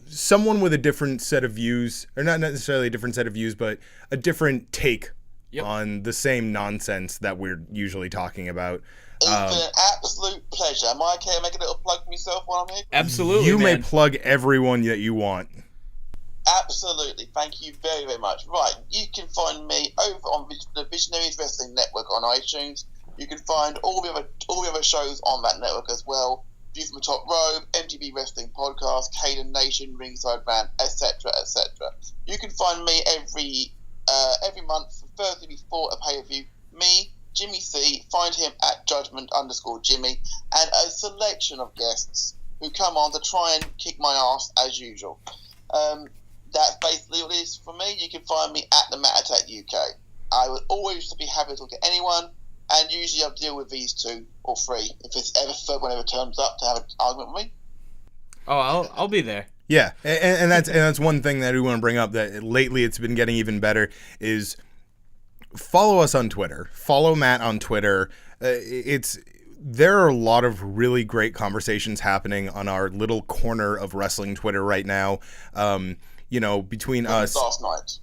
someone with a different set of views, or not necessarily a different set of views, but a different take on the same nonsense that we're usually talking about. It's been an absolute pleasure. Am I okay to make a little plug for myself while I'm here? Absolutely, You may plug everyone that you want. Absolutely. Thank you very, very much. Right, you can find me over on the Visionaries Wrestling Network on iTunes. You can find all the other shows on that network as well. View from the Top Rope, MTB Wrestling Podcast, Caden Nation, Ringside Band, etc., etc. You can find me every month, Thursday before a pay-per-view. Me, Jimmy C, find him at Judgment_Jimmy, and a selection of guests who come on to try and kick my ass as usual. That's basically what it is for me. You can find me at the Matt Attack UK. I would always be happy to talk to anyone, and usually I'll deal with these 2 or 3 if it's ever third one ever turns up to have an argument with me. Oh, I'll be there. Yeah, and that's one thing that we want to bring up, that lately it's been getting even better, is follow us on Twitter. Follow Matt on Twitter. There are a lot of really great conversations happening on our little corner of wrestling Twitter right now. Between us last night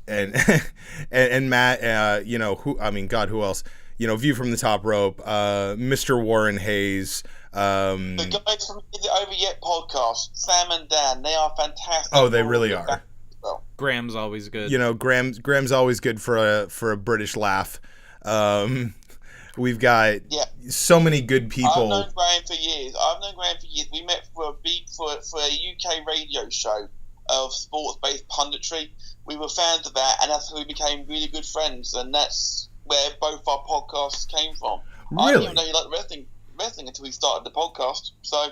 and Matt, who else? View from the Top Rope, Mr. Warren Hayes. The guys from the Over Yet podcast, Sam and Dan, they are fantastic. Oh, they really are. Well, Graham's always good. Graham's always good for a British laugh. We've got so many good people. I've known Graham for years. We met for a UK radio show of sports-based punditry. We were fans of that, and that's how we became really good friends. And that's where both our podcasts came from. Really? I didn't even know you liked wrestling until we started the podcast. So,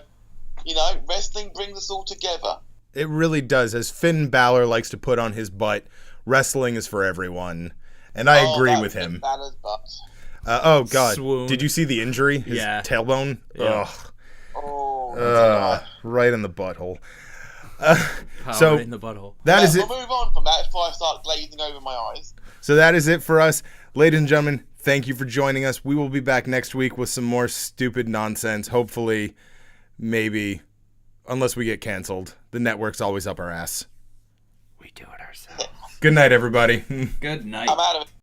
wrestling brings us all together. It really does. As Finn Balor likes to put on his butt, wrestling is for everyone. And I agree with him. Finn Balor's butt. Oh, God. Swoon. Did you see the injury? His tailbone? Yeah. Ugh. Oh, right in the butthole. Power in the butthole. That is it. We'll move on from that before I start glazing over my eyes. So that is it for us. Ladies and gentlemen, thank you for joining us. We will be back next week with some more stupid nonsense. Hopefully, maybe, unless we get canceled. The network's always up our ass. We do it ourselves. Good night, everybody. Good night. I'm out of it.